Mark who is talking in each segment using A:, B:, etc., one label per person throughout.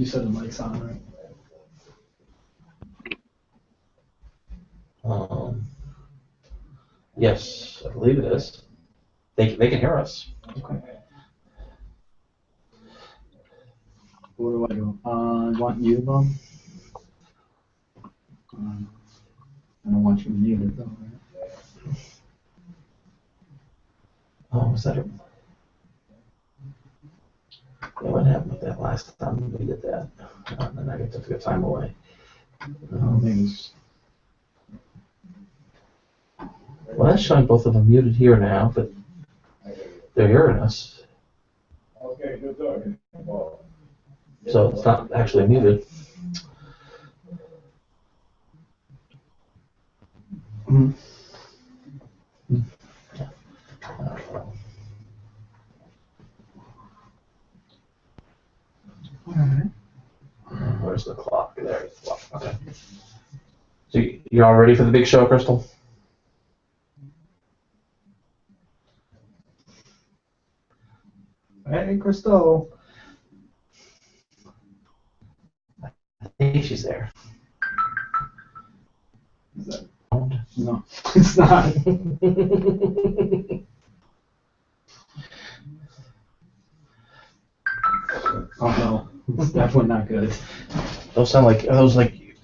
A: You said the mic's on,
B: right? Yes, I believe it is. They can hear us.
A: Okay. What do I do? I want you, Mom. I don't want you muted, though, right?
B: Oh, was that a... Yeah, what happened with that last time we did that? And then I get to take time away. Well, that's showing both of them muted here now, but they're hearing us.
C: Okay, good talking.
B: So it's not actually muted.
A: Mm-hmm. All right.
B: Where's the clock? There's the clock. Okay. So you all ready for the big show, Crystal?
A: Hey, Crystal.
B: I think she's there.
A: Is that owned? No, it's not. Oh no, it's definitely not good.
B: Those sound like, are those like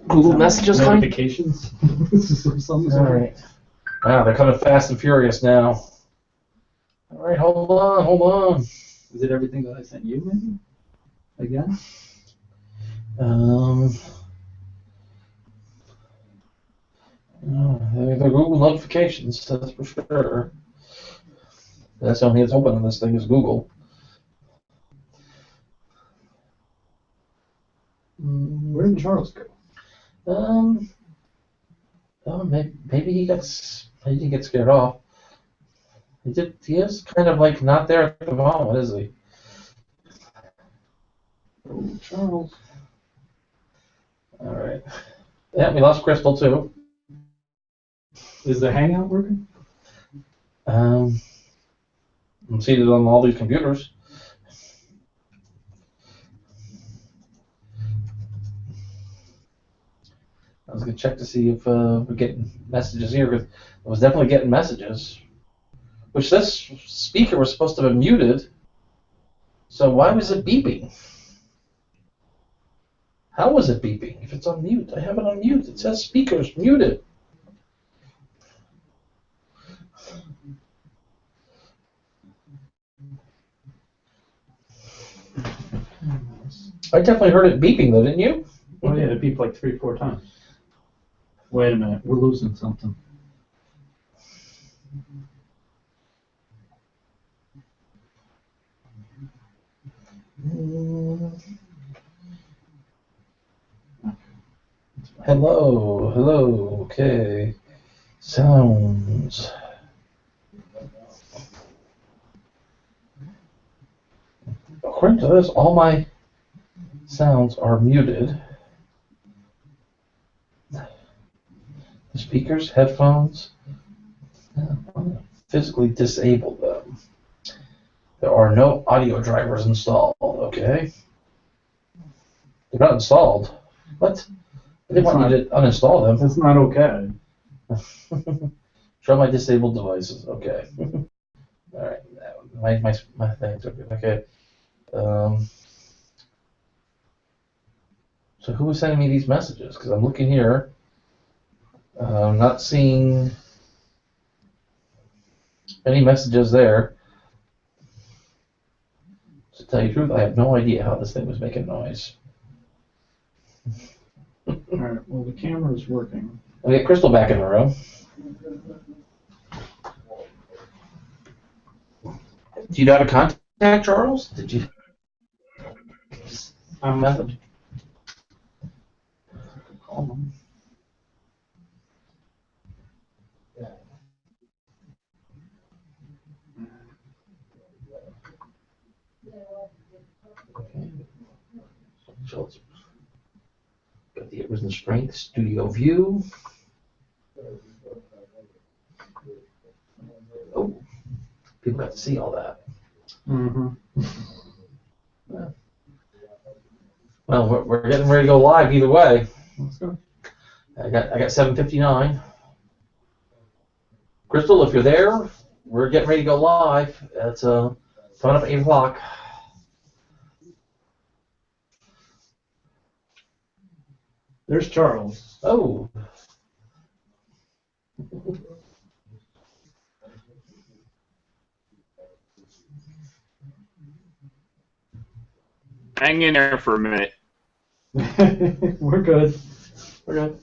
B: Google messages coming?
A: Notifications?
B: All right. Wow, they're coming fast and furious now. All right, hold on.
A: Is it everything that I sent you, maybe? Again?
B: They're Google notifications, that's for sure. That's the only thing that's open on this thing is Google.
A: Where did Charles go?
B: Oh, maybe he didn't get scared off. He is kind of like not there at the moment, is he?
A: Oh, Charles.
B: All right. Yeah, we lost Crystal too.
A: Is the Hangout working?
B: I'm seated on all these computers. I was gonna check to see if we're getting messages here, because I was definitely getting messages. Which this speaker was supposed to have been muted. So why was it beeping? How was it beeping if it's on mute? I have it on mute. It says speakers muted. I definitely heard it beeping though, didn't you?
A: Oh yeah, it beeped like 3 or 4 times. Wait a minute, we're losing something.
B: Hello, okay. Sounds. According to this, all my sounds are muted. The speakers, headphones, I'm gonna physically disable them. There are no audio drivers installed, okay? They're not installed. What? I didn't want you to uninstall them.
A: That's not okay.
B: Show my disabled devices. Okay. All right. My things are good. Okay. So who was sending me these messages? Because I'm looking here. I'm not seeing any messages there. To tell you the truth, I have no idea how this thing was making noise.
A: Alright, well the camera's working.
B: I'll get Crystal back in the room. Do you know how to contact Charles? Did you? Method. Call him. Okay. Charles. Got the Arisen Strength Studio View. Oh, people got to see all that.
A: Mm-hmm.
B: Yeah. Well, we're getting ready to go live either way.
A: Let's go.
B: I got 7:59. Crystal, if you're there, we're getting ready to go live. It's coming up at 8 o'clock.
A: There's Charles.
B: Oh.
D: Hang in there for a minute.
A: We're good. We're good.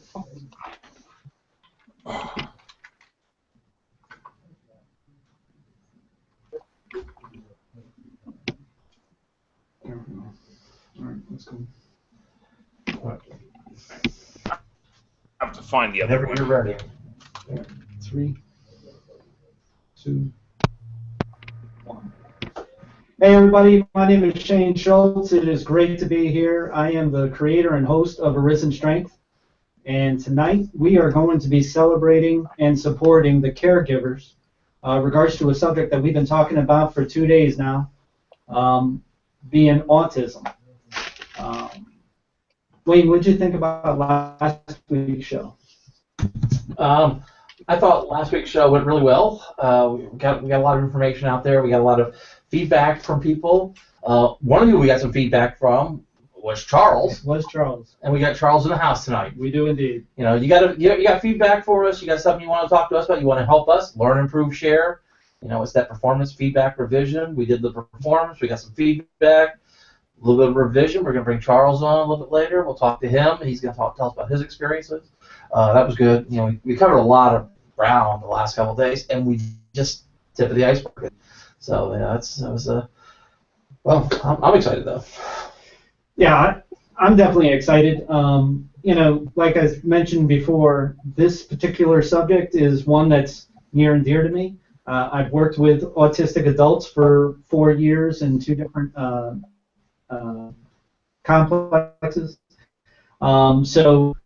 A: There we go. All right, let's go.
D: I have to find the other
B: Whenever
D: one.
B: you're ready.
A: 3, 2, 1. Hey everybody, my name is Shane Schultz. It is great to be here. I am the creator and host of Arisen Strength, and tonight we are going to be celebrating and supporting the caregivers regards to a subject that we've been talking about for 2 days now, being autism. Wayne, what did you think about last week's show?
B: I thought last week's show went really well. We got a lot of information out there. We got a lot of feedback from people. One of you we got some feedback from was Charles.
A: It was Charles.
B: And we got Charles in the house tonight.
A: We do indeed.
B: You know, you got feedback for us. You got something you want to talk to us about. You want to help us learn, improve, share. You know, it's that performance feedback revision. We did the performance. We got some feedback. A little bit of revision. We're going to bring Charles on a little bit later. We'll talk to him. He's going to tell us about his experiences. That was good. You know, we covered a lot of ground the last couple of days, and we just tip of the iceberg. So yeah, that was well. I'm excited though.
A: Yeah, I'm definitely excited. You know, like I mentioned before, this particular subject is one that's near and dear to me. I've worked with autistic adults for 4 years in 2 different complexes. So,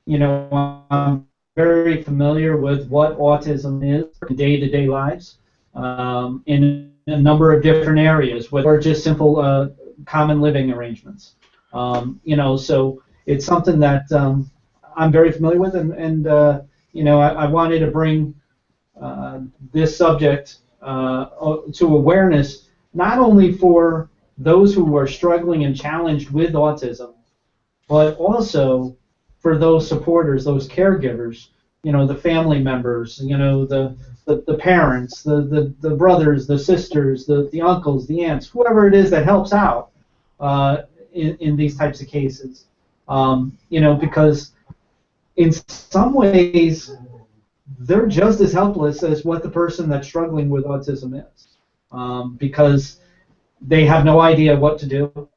A: you know, I'm very familiar with what autism is in day-to-day lives in a number of different areas, or just simple common living arrangements. You know, so it's something that I'm very familiar with, and you know, I wanted to bring this subject to awareness, not only for those who are struggling and challenged with autism, but also for those supporters, those caregivers, you know, the family members, you know, the parents, the brothers, the sisters, the uncles, the aunts, whoever it is that helps out in these types of cases. You know, because in some ways they're just as helpless as what the person that's struggling with autism is, because they have no idea what to do.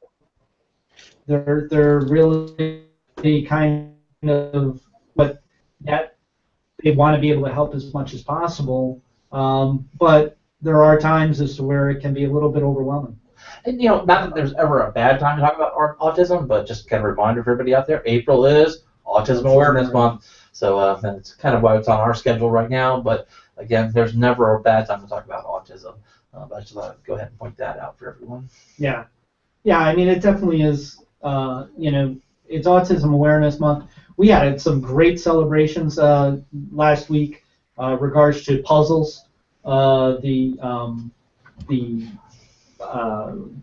A: They're really kind of, but yet they want to be able to help as much as possible. But there are times as to where it can be a little bit overwhelming.
B: And you know, not that there's ever a bad time to talk about autism, but just kind of a reminder for everybody out there: April is Autism Awareness Month, so that's kind of why it's on our schedule right now. But again, there's never a bad time to talk about autism. But I just thought I'd go ahead and point that out for everyone.
A: Yeah, yeah. I mean, it definitely is. You know, it's Autism Awareness Month. We had some great celebrations last week regards to puzzles. The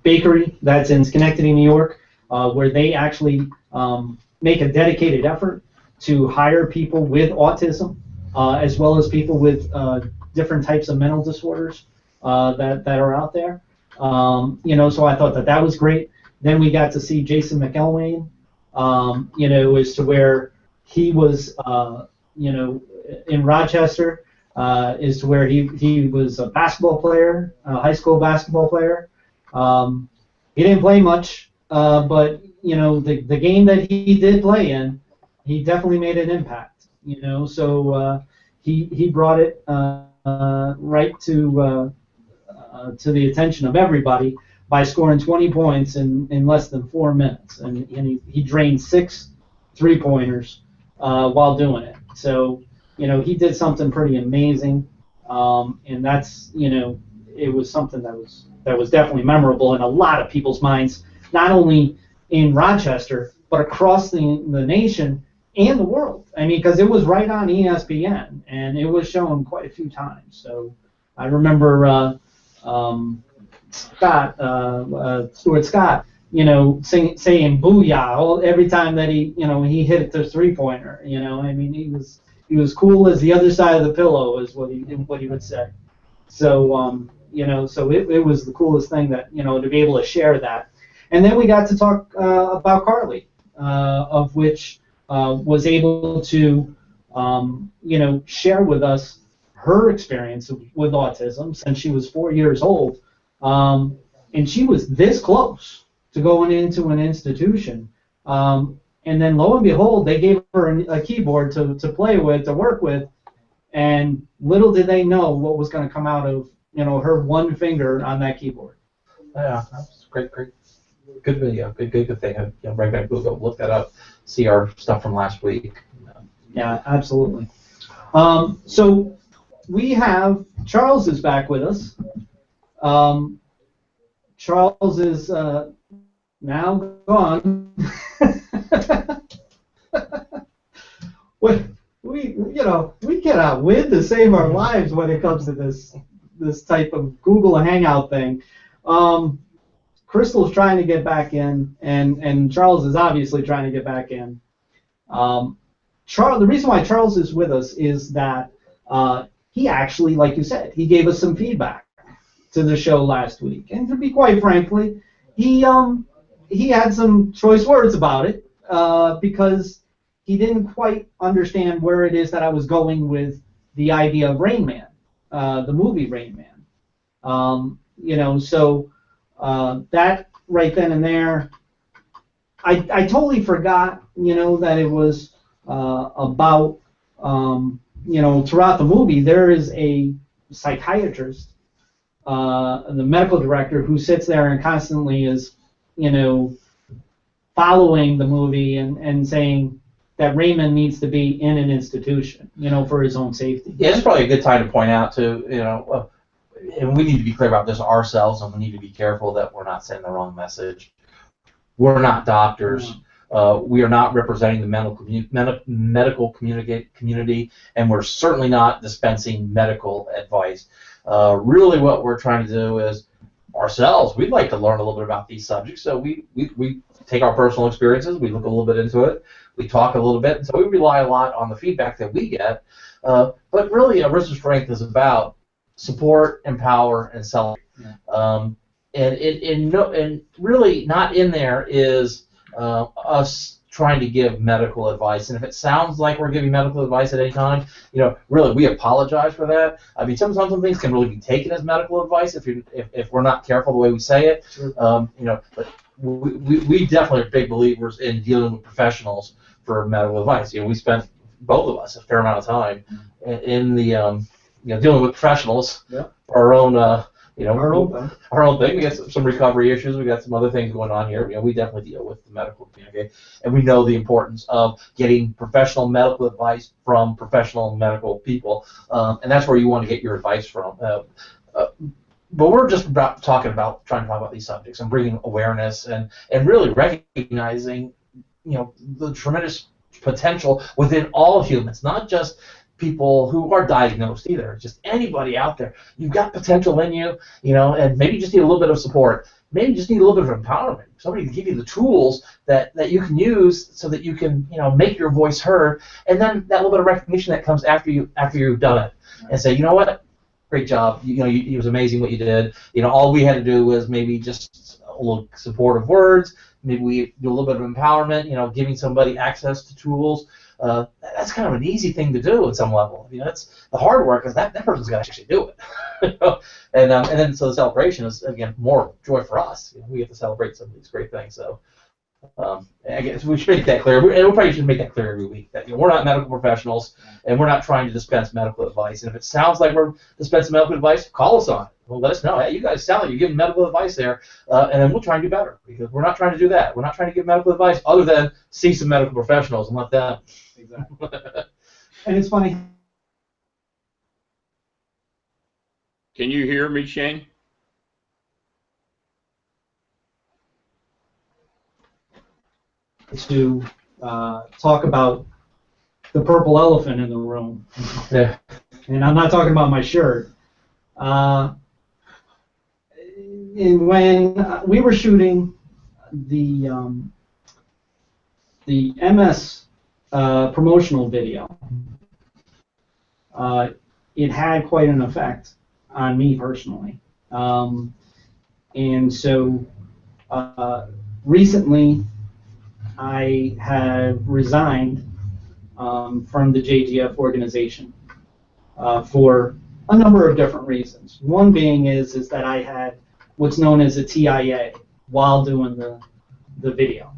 A: bakery that's in Schenectady, New York, where they actually make a dedicated effort to hire people with autism, as well as people with different types of mental disorders that are out there. You know, so I thought that was great. Then we got to see Jason McElwain, you know, as to where he was, you know, in Rochester, as to where he was a basketball player, a high school basketball player. He didn't play much, but you know, the game that he did play in, he definitely made an impact. You know, so he brought it right to the attention of everybody by scoring 20 points in less than 4 minutes, and he drained 6 3-pointers while doing it. So you know, he did something pretty amazing, and that's, you know, it was something that was definitely memorable in a lot of people's minds, not only in Rochester, but across the nation and the world. I mean, because it was right on ESPN, and it was shown quite a few times. So I remember Stuart Scott, saying "booyah" every time that he hit the 3-pointer. I mean, he was cool as the other side of the pillow, is what he would say. So so it was the coolest thing that to be able to share that. And then we got to talk about Carly, of which was able to share with us her experience with autism since she was 4 years old. And she was this close to going into an institution. And then lo and behold, they gave her a keyboard to play with, to work with, and little did they know what was going to come out of her one finger on that keyboard.
B: Yeah, that's great, good video, good thing. Right back, we'll go look that up, see our stuff from last week.
A: Yeah, absolutely. So we have Charles is back with us. Charles is now gone. we cannot win to save our lives when it comes to this type of Google Hangout thing. Crystal's trying to get back in, and Charles is obviously trying to get back in. The reason why Charles is with us is that he actually, like you said, he gave us some feedback to the show last week, and to be quite frankly, he had some choice words about it because he didn't quite understand where it is that I was going with the idea of Rain Man, the movie Rain Man. So that right then and there, I totally forgot, that it was about, throughout the movie, there is a psychiatrist, the medical director, who sits there and constantly is, following the movie and saying that Raymond needs to be in an institution, for his own safety.
B: Yeah, it's probably a good time to point out, too, and we need to be clear about this ourselves, and we need to be careful that we're not sending the wrong message. We're not doctors. We are not representing the medical community, and we're certainly not dispensing medical advice. Really what we're trying to do is, ourselves, we'd like to learn a little bit about these subjects, so we take our personal experiences, we look a little bit into it, we talk a little bit, and so we rely a lot on the feedback that we get. But really, Arisen Strength is about support, empower, and celebrate. And really not in there is us trying to give medical advice. And if it sounds like we're giving medical advice at any time, really we apologize for that. I mean, sometimes some things can really be taken as medical advice if we're not careful the way we say it. Sure. But we definitely are big believers in dealing with professionals for medical advice. We spent, both of us, a fair amount of time in the dealing with professionals for our own our own thing. We got some recovery issues. We got some other things going on here. We definitely deal with the medical community, and we know the importance of getting professional medical advice from professional medical people, and that's where you want to get your advice from. But we're just trying to talk about these subjects and bringing awareness and really recognizing the tremendous potential within all humans, not just people who are diagnosed either. Just anybody out there. You've got potential in you, and maybe you just need a little bit of support. Maybe you just need a little bit of empowerment. Somebody to give you the tools that you can use so that you can, make your voice heard, and then that little bit of recognition that comes after you've done it, and say, you know what, great job. It was amazing what you did. All we had to do was maybe just a little supportive words. Maybe we do a little bit of empowerment. Giving somebody access to tools. That's kind of an easy thing to do at some level. That's the hard work is that person's got to actually do it. And then so the celebration is again more joy for us. We get to celebrate some of these great things. So I guess we should make that clear, and we probably should make that clear every week that we're not medical professionals and we're not trying to dispense medical advice. And if it sounds like we're dispensing medical advice, call us on it. Well, let us know. Hey, you guys sound like you're giving medical advice there, and then we'll try and do better because we're not trying to do that. We're not trying to give medical advice other than see some medical professionals and let them.
A: Exactly. And it's funny.
D: Can you hear me, Shane?
A: to talk about the purple elephant in the room.
B: Yeah.
A: And I'm not talking about my shirt. When we were shooting the MS promotional video, it had quite an effect on me personally. And so recently I have resigned from the JGF organization for a number of different reasons. One being is that I had what's known as a TIA while doing the video.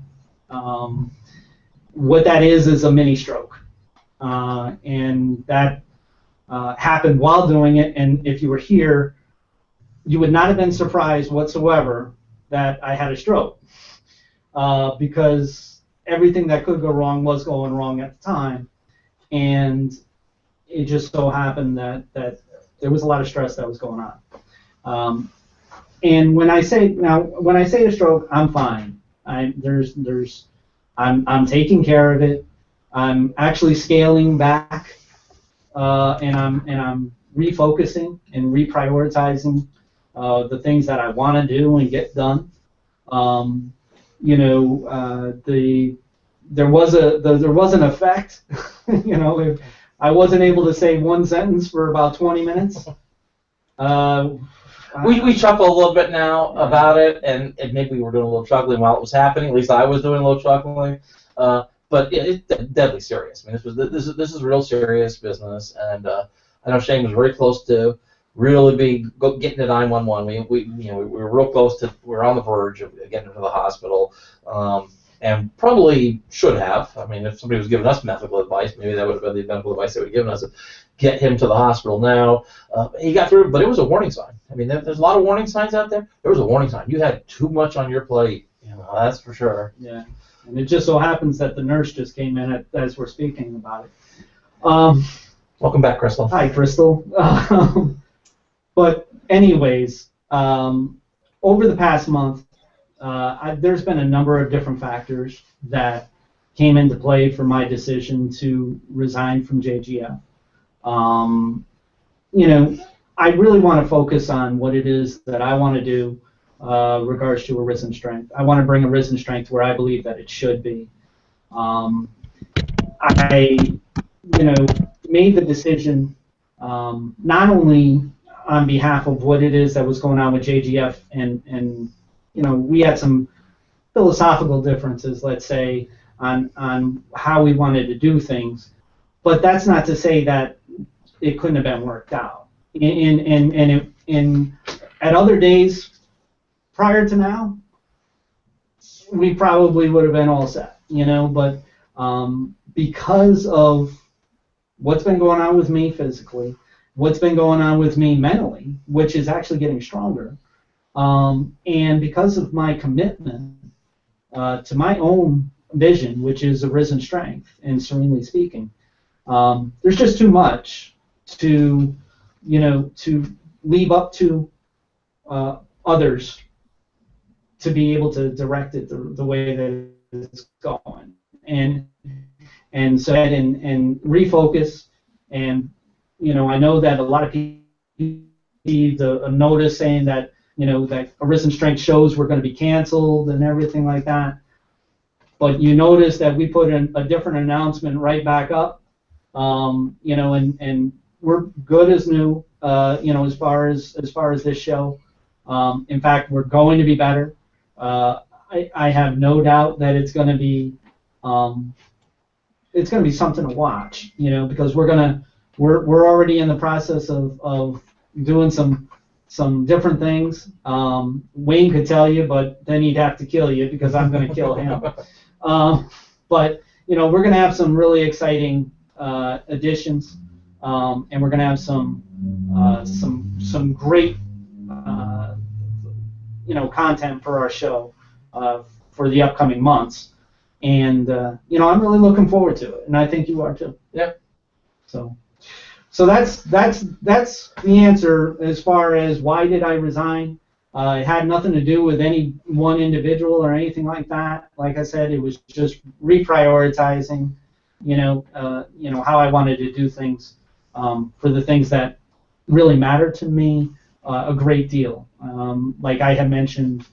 A: What that is a mini stroke, and that happened while doing it. And if you were here, you would not have been surprised whatsoever that I had a stroke, because everything that could go wrong was going wrong at the time, and it just so happened that there was a lot of stress that was going on. And when I say a stroke, I'm fine. I'm taking care of it. I'm actually scaling back, and I'm refocusing and reprioritizing the things that I want to do and get done. There was an effect. If I wasn't able to say one sentence for about 20 minutes.
B: We chuckle a little bit now about it, and maybe we were doing a little chuckling while it was happening. At least I was doing a little chuckling. But it's deadly serious. I mean, this is real serious business, and I know Shane was very close to really getting to 911. We were real close to. We were on the verge of getting him to the hospital, and probably should have. I mean, if somebody was giving us medical advice, maybe that would have been the medical advice they would have given us. Get him to the hospital now. He got through, but it was a warning sign. I mean, there's a lot of warning signs out there. There was a warning sign. You had too much on your plate. That's for sure.
A: Yeah. And it just so happens that the nurse just came in as we're speaking about it.
B: Welcome back, Crystal.
A: Hi, Crystal. But anyways, over the past month, there's been a number of different factors that came into play for my decision to resign from JGF. I really want to focus on what it is that I want to do regards to Arisen Strength. I want to bring Arisen Strength where I believe that it should be. I, made the decision not only on behalf of what it is that was going on with JGF, and we had some philosophical differences, let's say, on how we wanted to do things, but that's not to say that it couldn't have been worked out. At other days prior to now, we probably would have been all set, but because of what's been going on with me physically, what's been going on with me mentally, which is actually getting stronger, and because of my commitment to my own vision, which is Arisen Strength and Serenely Speaking, there's just too much to leave up to others to be able to direct it the way that it's going, and so and refocus. And I know that a lot of people received a notice saying that that Arisen Strength shows were going to be canceled and everything like that, but you notice that we put a different announcement right back up, and we're good as new, as far as this show. In fact, we're going to be better. I have no doubt that it's going to be something to watch, because we're already in the process of doing some different things. Wayne could tell you, but then he'd have to kill you because I'm going to kill him. But we're going to have some really exciting additions. And we're going to have some great content for our show for the upcoming months, and I'm really looking forward to it, and I think you are too.
B: Yep.
A: So that's the answer as far as why did I resign. It had nothing to do with any one individual or anything like that. Like I said, it was just reprioritizing, how I wanted to do things for the things that really matter to me a great deal. Like I had mentioned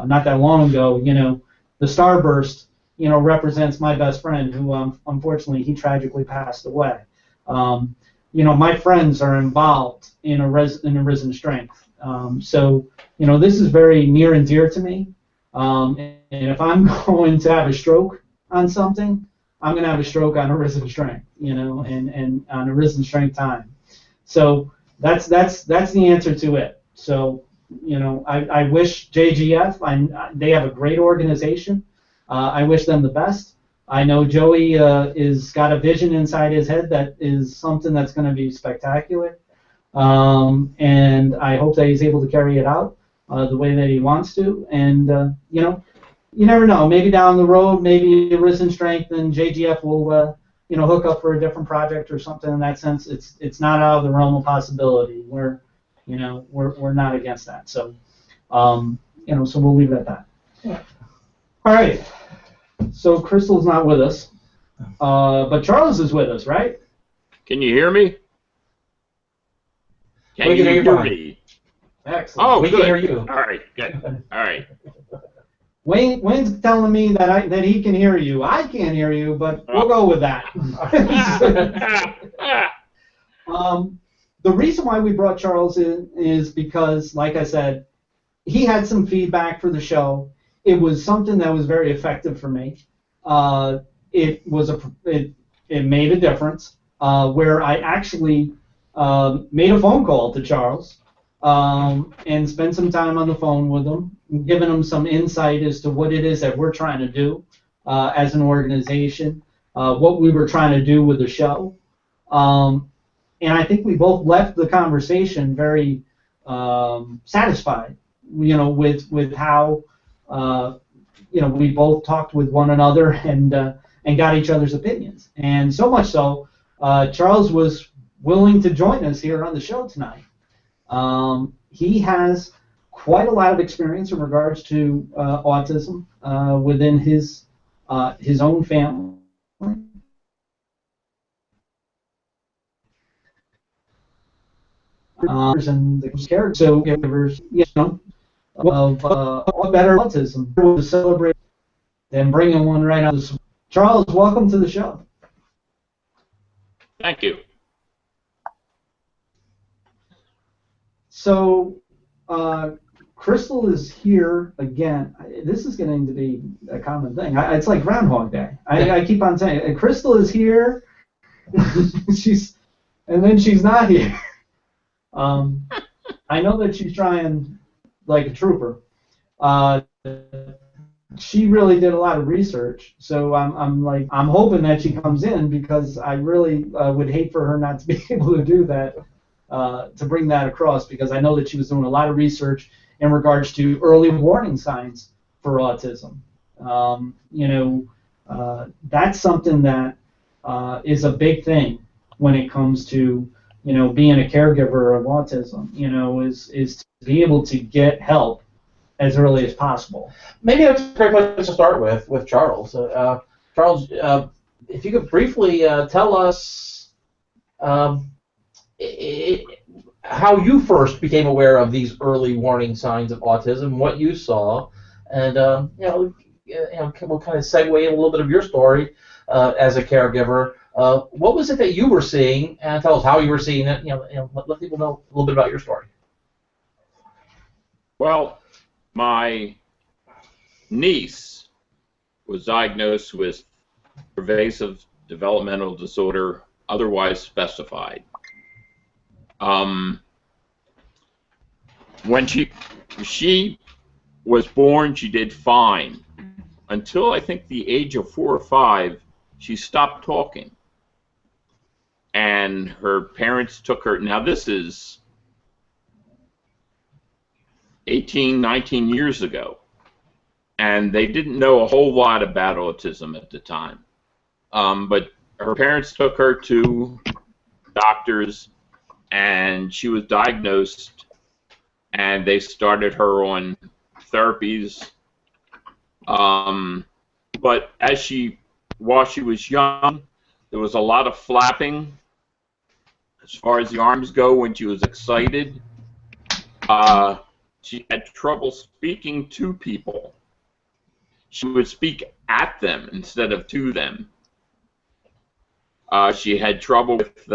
A: not that long ago, the starburst, represents my best friend who unfortunately he tragically passed away. My friends are involved in Arisen Strength. So, this is very near and dear to me. And if I'm going to have a stroke on something, I'm going to have a stroke on Arisen Strength, and on Arisen Strength time. So that's the answer to it. So, I wish JGF, they have a great organization. I wish them the best. I know Joey is got a vision inside his head that is something that's going to be spectacular. And I hope that he's able to carry it out the way that he wants to. And, you never know. Maybe down the road, maybe Arisen Strength and JGF will, hook up for a different project or something in that sense. It's not out of the realm of possibility. We're not against that. So, so we'll leave it at that.
B: Yeah.
A: All right. So Crystal's not with us, but Charles is with us, right?
D: Can you hear me? Can
B: We
D: you
B: can hear
D: hear
B: fine.
D: me?
A: Excellent.
B: We
D: good.
B: can hear you.
D: All right, good. All right.
A: Wayne's telling me that he can hear you. I can't hear you, but we'll go with that. The reason why we brought Charles in is because, like I said, he had some feedback for the show. It was something that was very effective for me. It made a difference where I actually made a phone call to Charles and spent some time on the phone with him, giving him some insight as to what it is that we're trying to do as an organization, what we were trying to do with the show. And I think we both left the conversation very satisfied, with how we both talked with one another and got each other's opinions. And so much so, Charles was willing to join us here on the show tonight. He has quite a lot of experience in regards to autism within his own family. And the caregivers, of better autism to celebrate than bringing one right out of the. Charles, welcome to the show.
D: Thank you.
A: So, Crystal is here again. This is getting to be a common thing. It's like Groundhog Day. I keep on saying, Crystal is here, and then she's not here. I know that she's trying like a trooper. She really did a lot of research, so I'm hoping that she comes in because I really would hate for her not to be able to do that, to bring that across, because I know that she was doing a lot of research in regards to early warning signs for autism. That's something that is a big thing when it comes to being a caregiver of autism. Is to be able to get help as early as possible.
B: Maybe that's a great place to start with Charles. Charles, if you could briefly tell us how you first became aware of these early warning signs of autism, what you saw, and we'll kind of segue in a little bit of your story as a caregiver. What was it that you were seeing, and tell us how you were seeing it. Let people know a little bit about your story.
D: Well, my niece was diagnosed with pervasive developmental disorder, otherwise specified. When she was born, she did fine. Until I think the age of 4 or 5, she stopped talking. And her parents took her, now this is 18, 19 years ago, and they didn't know a whole lot about autism at the time. But her parents took her to doctors, and she was diagnosed and they started her on therapies. But while she was young, there was a lot of flapping as far as the arms go when she was excited. She had trouble speaking to people. She would speak at them instead of to them. She had trouble with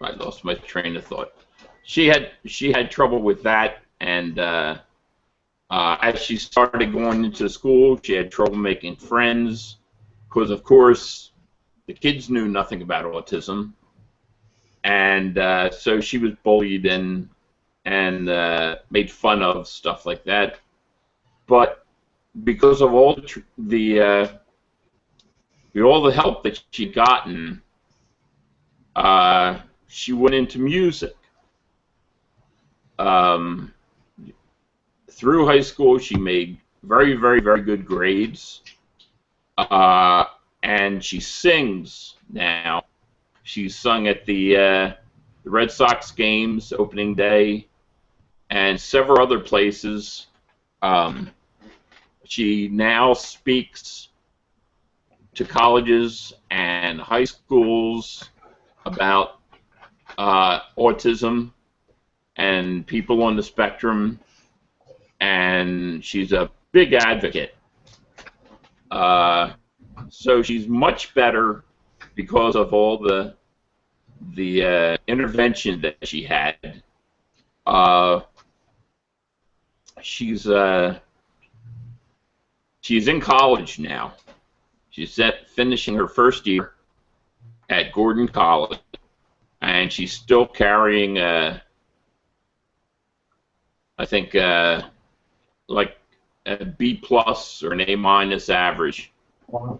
D: I lost my train of thought. She had trouble with that, and as she started going into school, she had trouble making friends because, of course, the kids knew nothing about autism, and so she was bullied and made fun of, stuff like that. But because of all the help that she'd gotten, she went into music. Through high school, she made very, very, very good grades, and she sings now. She sung at the Red Sox games opening day and several other places. She now speaks to colleges and high schools about autism and people on the spectrum, and she's a big advocate. So she's much better because of all the intervention that she had. She's in college now. She's finishing her first year at Gordon College, and she's still carrying I think like a B+ or an A- average.
A: Wow.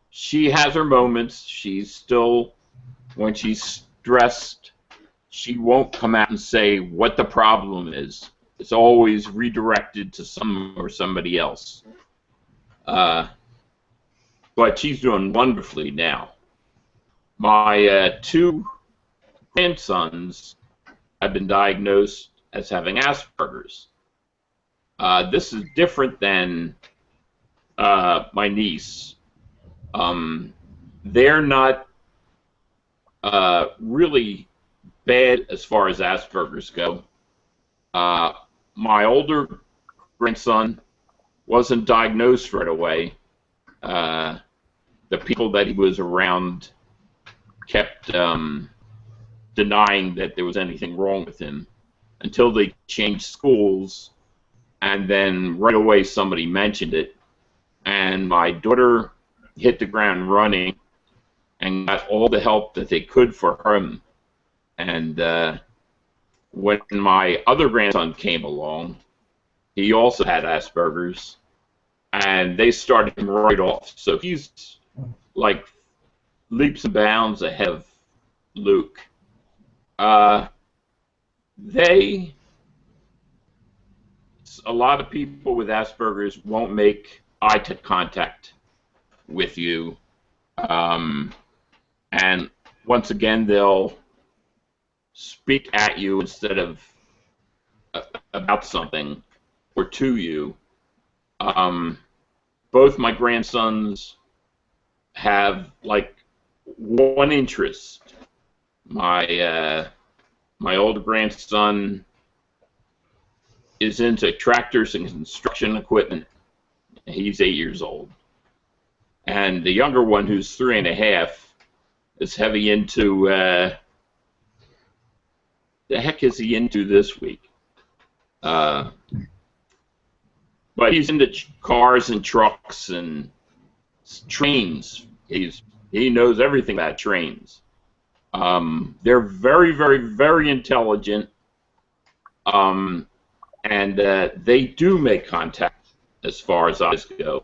D: She has her moments. She's still, when she's stressed, she won't come out and say what the problem is. It's always redirected to somebody else. But she's doing wonderfully now. My 2 grandsons have been diagnosed as having Asperger's. This is different than my niece. They're not really bad as far as Asperger's go. My older grandson wasn't diagnosed right away. The people that he was around kept denying that there was anything wrong with him until they changed schools, and then right away somebody mentioned it, and my daughter hit the ground running and got all the help that they could for him. And when my other grandson came along, he also had Asperger's, and they started him right off. So he's like leaps and bounds ahead of Luke. A lot of people with Asperger's won't make eye contact with you, and once again they'll speak at you instead of about something or to you. Both my grandsons have like one interest. My older grandson is into tractors and construction equipment. He's 8 years old. And the younger one, who's 3.5, is heavy into, the heck is he into this week? But he's into cars and trucks and trains. He knows everything about trains. They're very, very, very intelligent. And they do make contact as far as eyes go.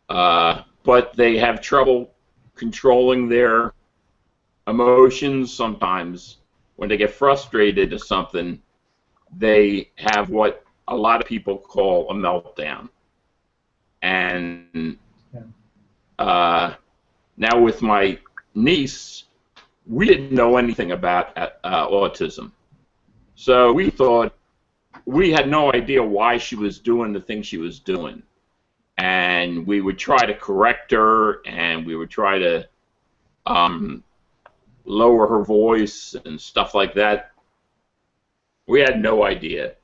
D: But they have trouble controlling their emotions sometimes. When they get frustrated at something, they have what a lot of people call a meltdown. And Now with my niece, we didn't know anything about autism. So we had no idea why she was doing the things she was doing. And we would try to correct her, and we would try to lower her voice and stuff like that. We had no idea.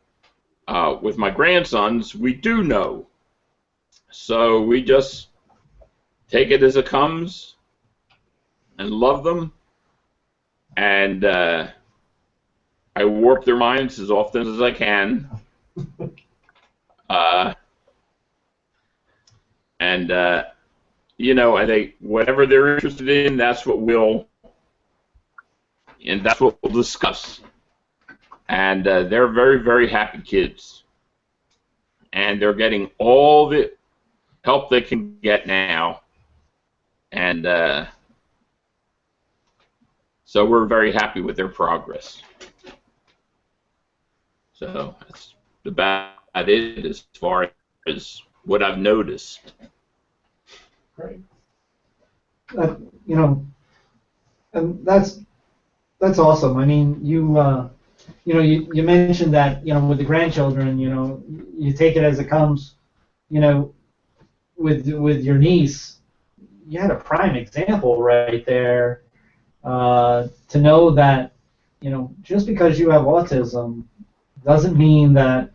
D: With my grandsons, we do know. So we just take it as it comes and love them. And I warp their minds as often as I can. You know, I think whatever they're interested in, that's what we'll discuss. And they're very, very happy kids. And they're getting all the help they can get now. And so we're very happy with their progress. So that's about it as far as what I've noticed.
A: Great. You know, and that's awesome. I mean, you mentioned that, you know, with the grandchildren, you know, you take it as it comes. You know, with your niece, you had a prime example right there. To know that, you know, just because you have autism doesn't mean that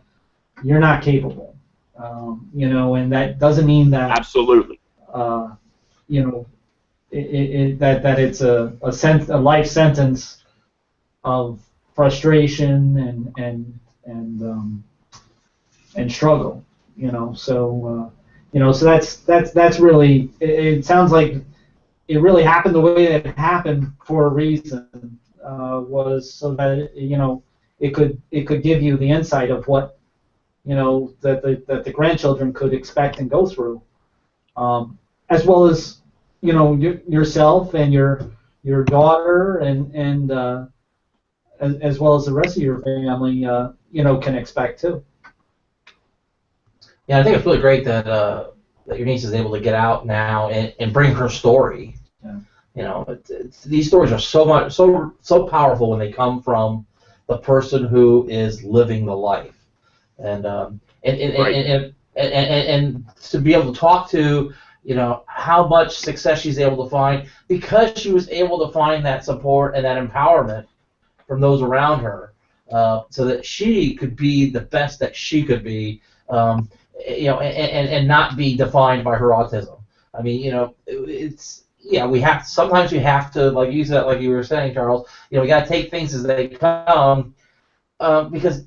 A: you're not capable. You know, and that doesn't mean that
D: Absolutely.
A: You know, that it's a life sentence of frustration and struggle. You know, so so that's really. It sounds like it really happened the way that it happened for a reason. Was so that, you know, it could give you the insight of what, you know, that the grandchildren could expect and go through, as well as, you know, yourself and your daughter and as well as the rest of your family, you know, can expect too.
B: Yeah, I think it's really great that that your niece is able to get out now and bring her story.
A: Yeah.
B: You know, these stories are so powerful when they come from the person who is living the life, and to be able to talk to, you know, how much success she's able to find because she was able to find that support and that empowerment from those around her, so that she could be the best that she could be, you know, and not be defined by her autism. I mean, you know, sometimes we have to, like you said, like you were saying, Charles, you know, we got to take things as they come, because,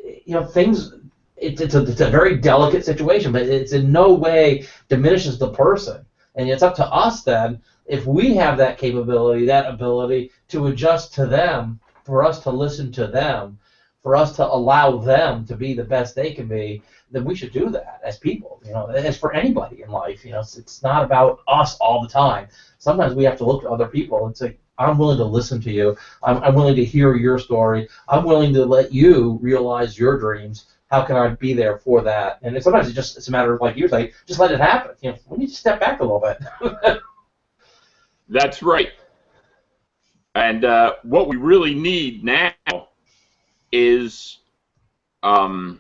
B: you know, things. It's a very delicate situation, but it's in no way diminishes the person. And it's up to us then, if we have that capability, that ability to adjust to them, for us to listen to them, for us to allow them to be the best they can be, then we should do that as people. You know, as for anybody in life, you know, it's not about us all the time. Sometimes we have to look to other people and say, I'm willing to listen to you. I'm willing to hear your story. I'm willing to let you realize your dreams. How can I be there for that? And sometimes it's a matter of, like you say, just let it happen. You know, we need to step back a little bit.
D: That's right. And what we really need now is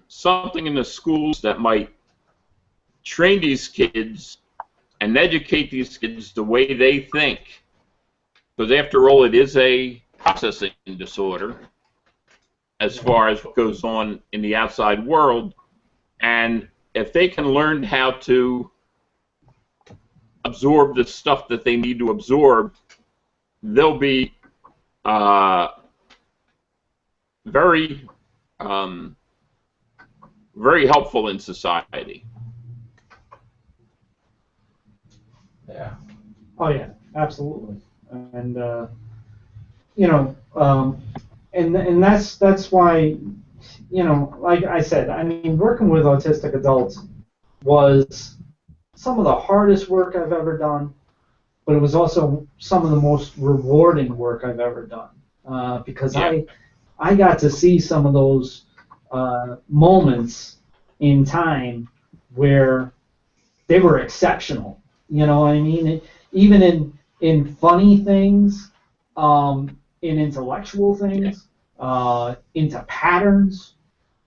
D: something in the schools that might train these kids and educate these kids the way they think. Because after all, it is a processing disorder as far as what goes on in the outside world. And if they can learn how to absorb the stuff that they need to absorb, they'll be very, very helpful in society.
B: Yeah.
A: Oh yeah, absolutely. And you know, and that's why, you know, like I said, I mean, working with autistic adults was some of the hardest work I've ever done, but it was also some of the most rewarding work I've ever done, because
D: Yeah.
A: I got to see some of those moments in time where they were exceptional. You know what I mean? Even in funny things, in intellectual
D: Yeah.
A: things, into patterns.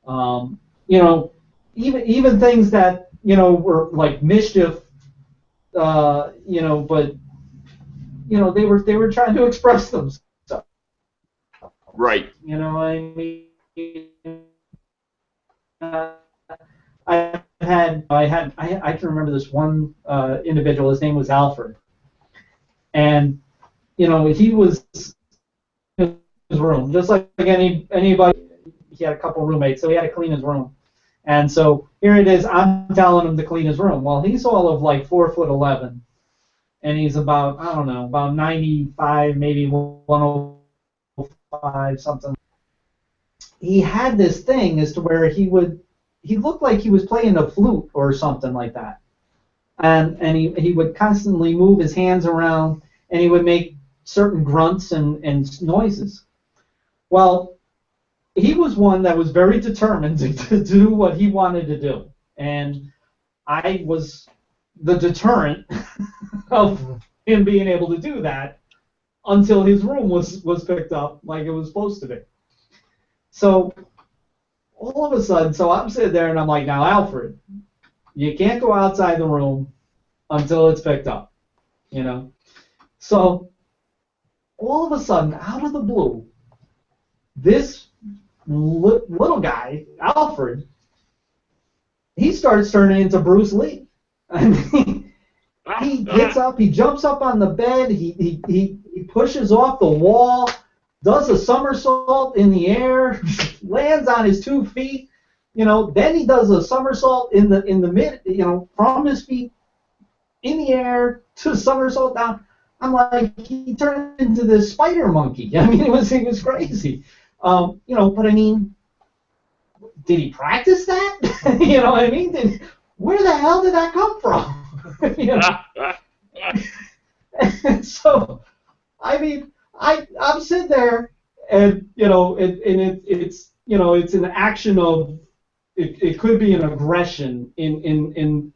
A: You know, even things that were like mischief. You know, but they were trying to express themselves.
D: Right.
A: You know what I mean? Uh, I can remember this one individual. His name was Alfred, and he was in his room just like anybody. He had a couple roommates, so he had to clean his room. And so here it is. I'm telling him to clean his room. Well, he's all of like 4'11", and he's about, I don't know, about 95, maybe 105, something. He had this thing as to where he looked like he was playing a flute or something like that. And he would constantly move his hands around, and he would make certain grunts and noises. Well, he was one that was very determined to do what he wanted to do. And I was the deterrent of him being able to do that until his room was picked up like it was supposed to be. So all of a sudden, so I'm sitting there and I'm like, now Alfred, you can't go outside the room until it's picked up, So all of a sudden, out of the blue, this little guy, Alfred, he starts turning into Bruce Lee. I mean, he gets up, he jumps up on the bed, he pushes off the wall, does a somersault in the air, lands on his 2 feet, then he does a somersault in the mid, from his feet in the air to somersault down. I'm like, he turned into this spider monkey. I mean, it was crazy. But I mean, did he practice that? You know what I mean? Where the hell did that come from? And so, I mean, I'm sitting there, and it's an action of it could be an aggression in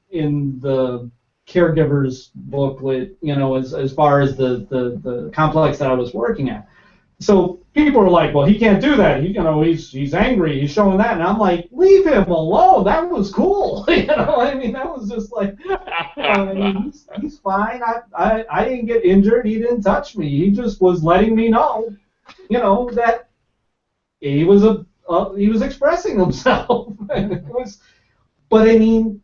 A: the caregiver's booklet, as far as the complex that I was working at. So people are like, well, he can't do that. He's angry. He's showing that, and I'm like, leave him alone. That was cool. I mean, that was just like, I mean, he's fine. I didn't get injured. He didn't touch me. He just was letting me know, that he was expressing himself. But I mean,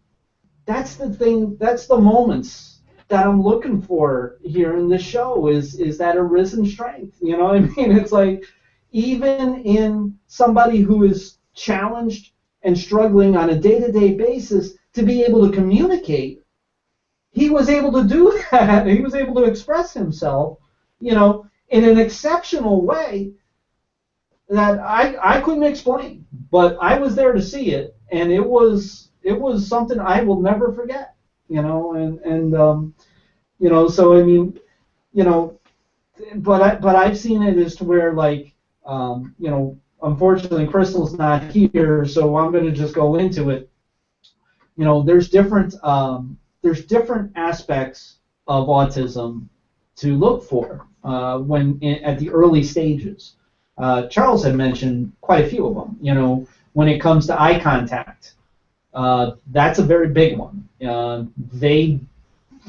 A: that's the thing. That's the moments that I'm looking for here in this show is that arisen strength. You know what I mean? It's like, even in somebody who is challenged and struggling on a day-to-day basis to be able to communicate, he was able to do that. He was able to express himself, in an exceptional way that I couldn't explain. But I was there to see it, and it was something I will never forget. So I mean, but I've seen it as to where, like, unfortunately Crystal's not here, so I'm going to just go into it. There's different aspects of autism to look for at the early stages. Charles had mentioned quite a few of them. When it comes to eye contact, that's a very big one.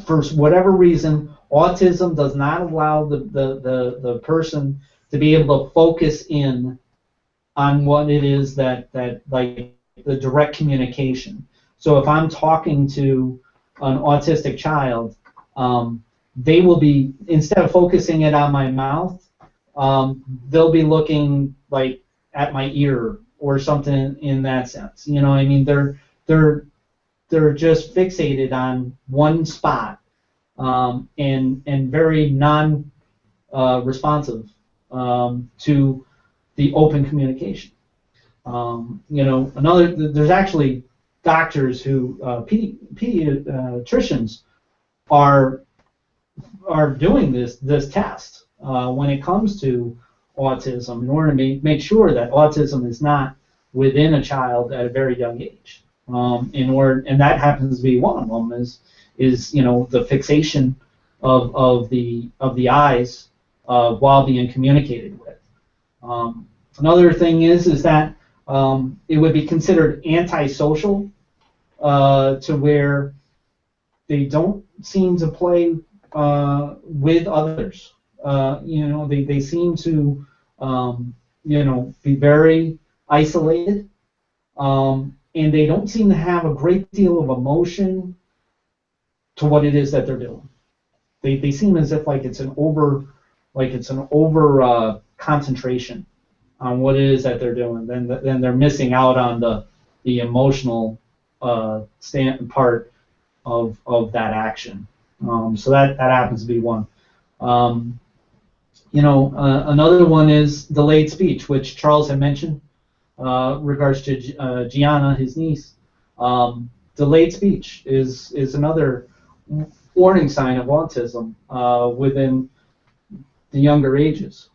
A: For whatever reason, autism does not allow the person to be able to focus in on what it is that like the direct communication. So if I'm talking to an autistic child, they will be, instead of focusing it on my mouth, they'll be looking like at my ear or something in that sense. I mean, they're just fixated on one spot, and very non-responsive to the open communication. There's actually doctors who pediatricians are doing this test when it comes to autism, in order to make sure that autism is not within a child at a very young age. And that happens to be one of them, is the fixation of the eyes while being communicated with. Another thing is that it would be considered antisocial to where they don't seem to play with others. They seem to be very isolated, and they don't seem to have a great deal of emotion to what it is that they're doing. They seem as if it's an over concentration on what it is that they're doing. Then they're missing out on the emotional part of that action. So that happens to be one. Another one is delayed speech, which Charles had mentioned regards to Gianna, his niece. Delayed speech is another warning sign of autism within the younger ages.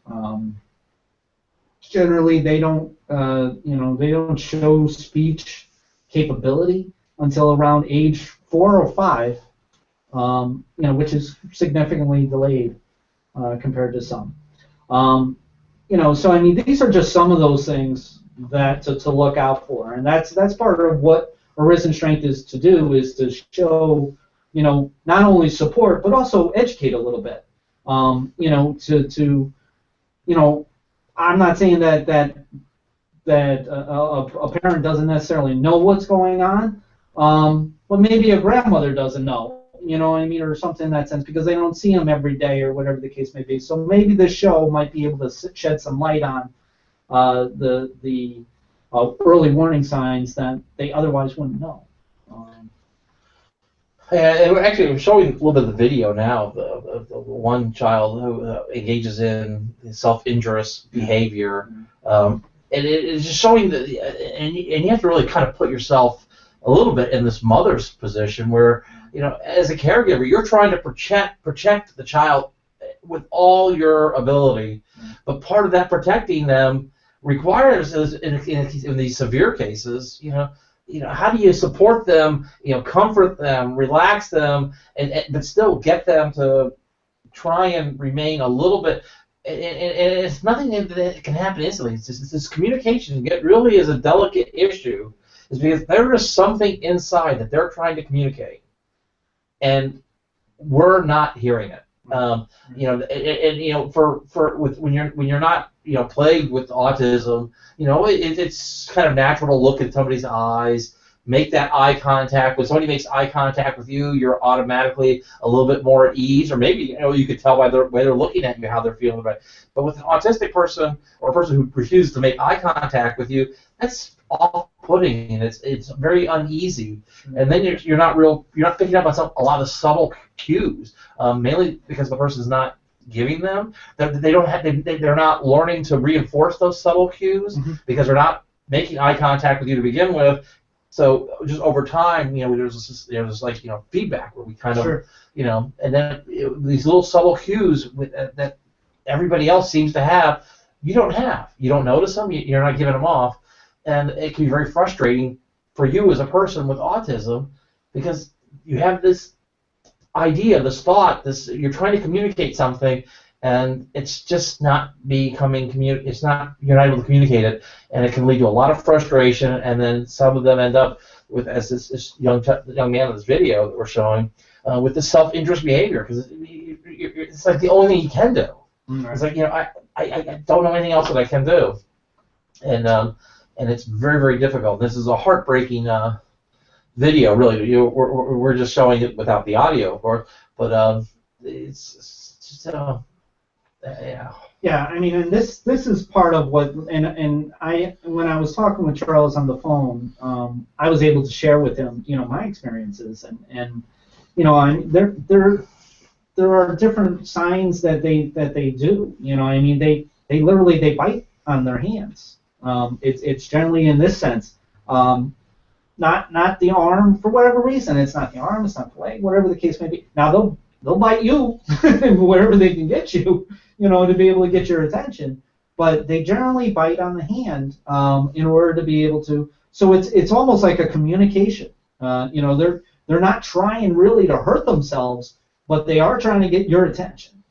A: Generally, they don't show speech capability until around age 4 or 5, which is significantly delayed compared to some. So I mean, these are just some of those things that to look out for, and that's part of what Arisen Strength is to do, is to show, not only support but also educate a little bit. I'm not saying that a parent doesn't necessarily know what's going on, but maybe a grandmother doesn't know, or something in that sense, because they don't see them every day or whatever the case may be. So maybe this show might be able to shed some light on the early warning signs that they otherwise wouldn't know.
B: And we're showing a little bit of the video now of the one child who engages in self-injurious behavior, and it is just showing that, and you have to really kind of put yourself a little bit in this mother's position where, as a caregiver, you're trying to protect the child with all your ability, but part of that protecting them requires, in these severe cases, how do you support them, comfort them, relax them, but still get them to try and remain a little bit. And it's nothing that can happen instantly. It's just this communication. It really is a delicate issue, is because there is something inside that they're trying to communicate, and we're not hearing it. When you're not plagued with autism, it's kind of natural to look at somebody's eyes, make that eye contact. When somebody makes eye contact with you, you're automatically a little bit more at ease, or maybe you could tell by the way they're looking at you how they're feeling about it. But with an autistic person, or a person who refuses to make eye contact with you, that's off-putting, and it's very uneasy. And then you're not picking up on a lot of subtle cues, mainly because the person's not giving them. They're not learning to reinforce those subtle cues, because they're not making eye contact with you to begin with. So just over time, there's this feedback where we kind of, and then these little subtle cues that everybody else seems to have, you don't have. You don't notice them. You're not giving them off, and it can be very frustrating for you as a person with autism, because you have this idea, this thought, you're trying to communicate something, and it's just not becoming you're not able to communicate it, and it can lead to a lot of frustration. And then some of them end up with, as this young man in this video that we're showing, with this self-injurious behavior, because it's like the only thing you can do. It's like, I don't know anything else that I can do, and it's very, very difficult. This is a heartbreaking video, really. We're just showing it without the audio, of course, but it's just yeah.
A: Yeah, I mean, and this is part of what, and when I was talking with Charles on the phone, I was able to share with him, my experiences, and there are different signs that they do. I mean, they literally bite on their hands. It's generally in this sense, not the arm for whatever reason. It's not the arm, it's not the leg, whatever the case may be. Now they'll bite you wherever they can get you, to be able to get your attention. But they generally bite on the hand in order to be able to. So it's almost like a communication. they're not trying really to hurt themselves, but they are trying to get your attention.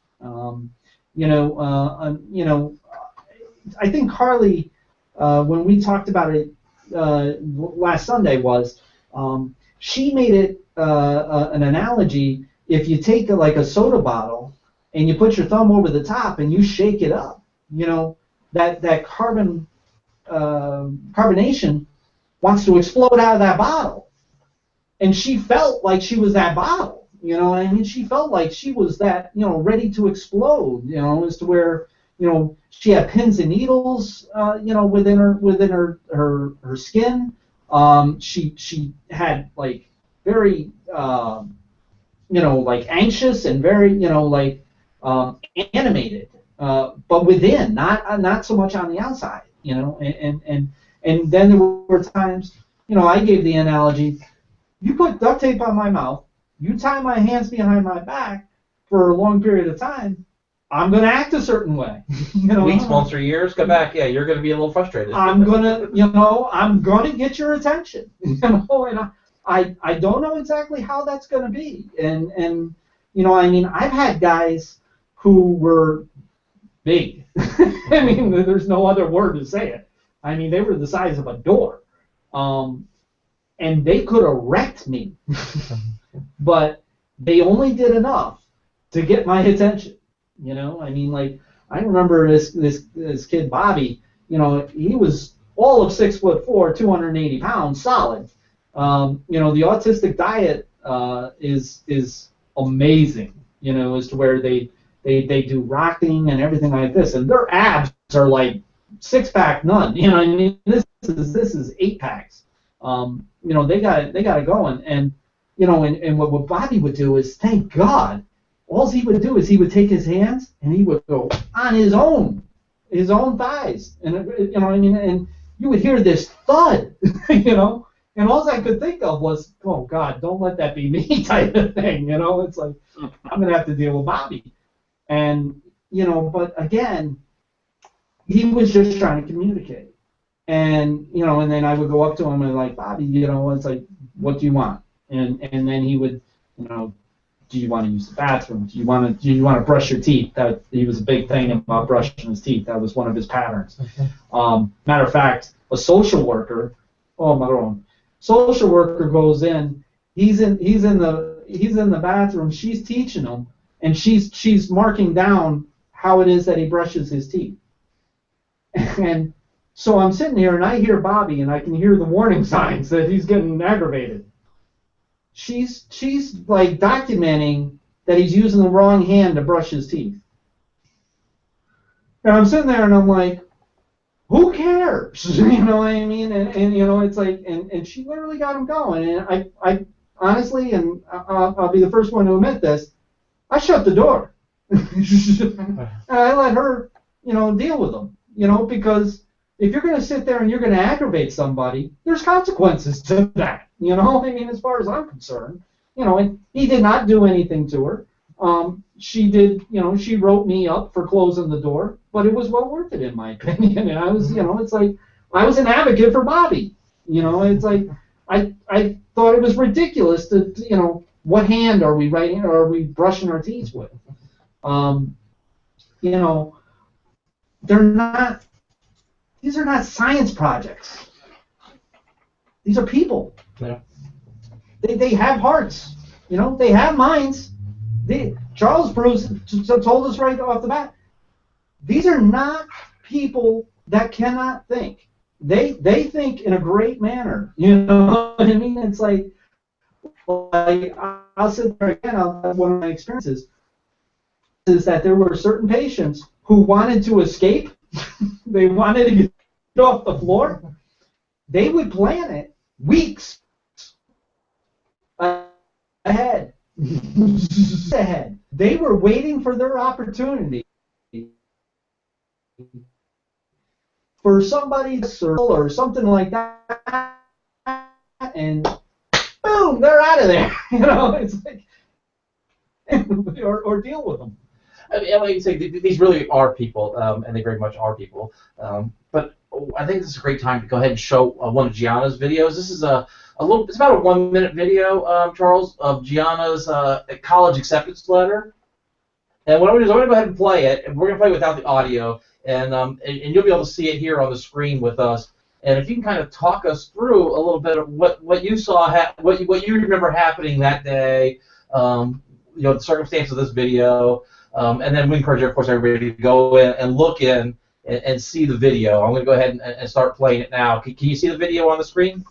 A: I think Carly, when we talked about it last Sunday, she made it an analogy. If you take like a soda bottle and you put your thumb over the top and you shake it up, that carbonation wants to explode out of that bottle. And she felt like she was that bottle. She felt like she was that, ready to explode, as to where, she had pins and needles, within her skin. She had like very, like anxious and very, animated, but within, not so much on the outside, and then there were times, I gave the analogy, you put duct tape on my mouth, you tie my hands behind my back for a long period of time, I'm going to act a certain way.
B: Weeks, months, or years, come back, yeah, you're going to be a little frustrated.
A: I'm going to get your attention, and I don't know exactly how that's going to be. And I've had guys who were big. There's no other word to say it. They were the size of a door. And they could have wrecked me. But they only did enough to get my attention. I remember this kid Bobby. He was all of 6'4", 280 pounds, solid. The autistic diet is amazing. As to where they do rocking and everything like this, and their abs are like 6-pack none. This is 8-packs. They got it going, and what Bobby would do is, thank God, all he would do is he would take his hands and he would go on his own thighs, and and you would hear this thud, and all I could think of was, oh God, don't let that be me type of thing, it's like, I'm gonna have to deal with Bobby, and but again, he was just trying to communicate. And and then I would go up to him and like, Bobby, it's like, what do you want? And then he would, do you want to use the bathroom? Do you want to brush your teeth? That he was a big thing about brushing his teeth. That was one of his patterns. Matter of fact, a social worker, social worker goes in. He's in the bathroom. She's teaching him, and she's marking down how it is that he brushes his teeth. And so I'm sitting here and I hear Bobby and I can hear the warning signs that he's getting aggravated. She's like documenting that he's using the wrong hand to brush his teeth. And I'm sitting there and I'm like, who cares? You know what I mean? And it's like, and she literally got him going. And I honestly, and I'll be the first one to admit this, I shut the door. And I let her, deal with him. Because if you're going to sit there and you're going to aggravate somebody, there's consequences to that. As far as I'm concerned, and he did not do anything to her. She did, she wrote me up for closing the door, but it was well worth it in my opinion. And I was, it's like, I was an advocate for Bobby. It's like, I thought it was ridiculous to, what hand are we writing or are we brushing our teeth with? These are not science projects. These are people.
B: Yeah.
A: They have hearts. They have minds. Charles Bruce told us right off the bat. These are not people that cannot think. They think in a great manner. You know what I mean? It's like I'll sit there again. One of my experiences is that there were certain patients who wanted to escape. They wanted to get off the floor. They would plan it weeks ahead. Ahead. They were waiting for their opportunity for somebody to circle or something like that, and boom, they're out of there. It's like, or deal with them.
B: Like you say, these really are people, and they very much are people. But I think this is a great time to go ahead and show one of Gianna's videos. This is a It's about a 1-minute video, Charles, of Gianna's college acceptance letter. And what I'm going to do is I'm going to go ahead and play it, and we're going to play without the audio, and you'll be able to see it here on the screen with us. And if you can kind of talk us through a little bit of what you saw, what you remember happening that day, the circumstances of this video, and then we encourage, of course, everybody to go in and look in and see the video. I'm going to go ahead and start playing it now. Can you see the video on the screen?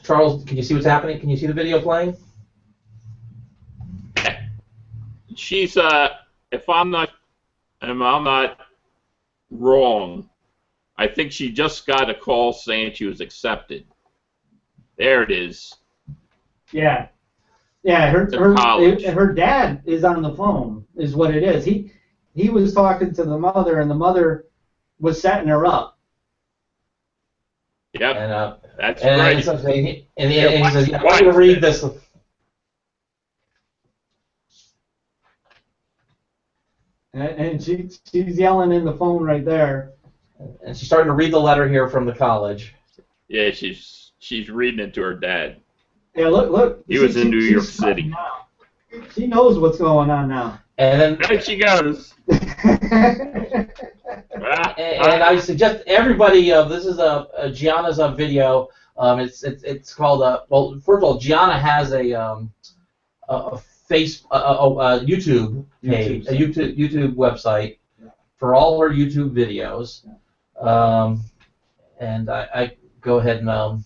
B: Charles, can you see what's happening? Can you see the video playing?
D: She's if I'm not wrong, I think she just got a call saying she was accepted. There it is.
A: Yeah. Yeah, her dad is on the phone, is what it is. He was talking to the mother, and the mother was setting her up.
D: Yep,
B: and,
D: that's
B: and
D: right.
B: He says, he says, I want you to read this.
A: And she's yelling in the phone right there.
B: And she's starting to read the letter here from the college.
D: Yeah, she's reading it to her dad.
A: Yeah, look.
D: He was in New York City.
A: She knows what's going on now.
B: And then
D: there she goes.
B: And I suggest everybody. This is Gianna's video. It's called. Well, first of all, Gianna has a YouTube page, a YouTube website for all her YouTube videos. And I go ahead and.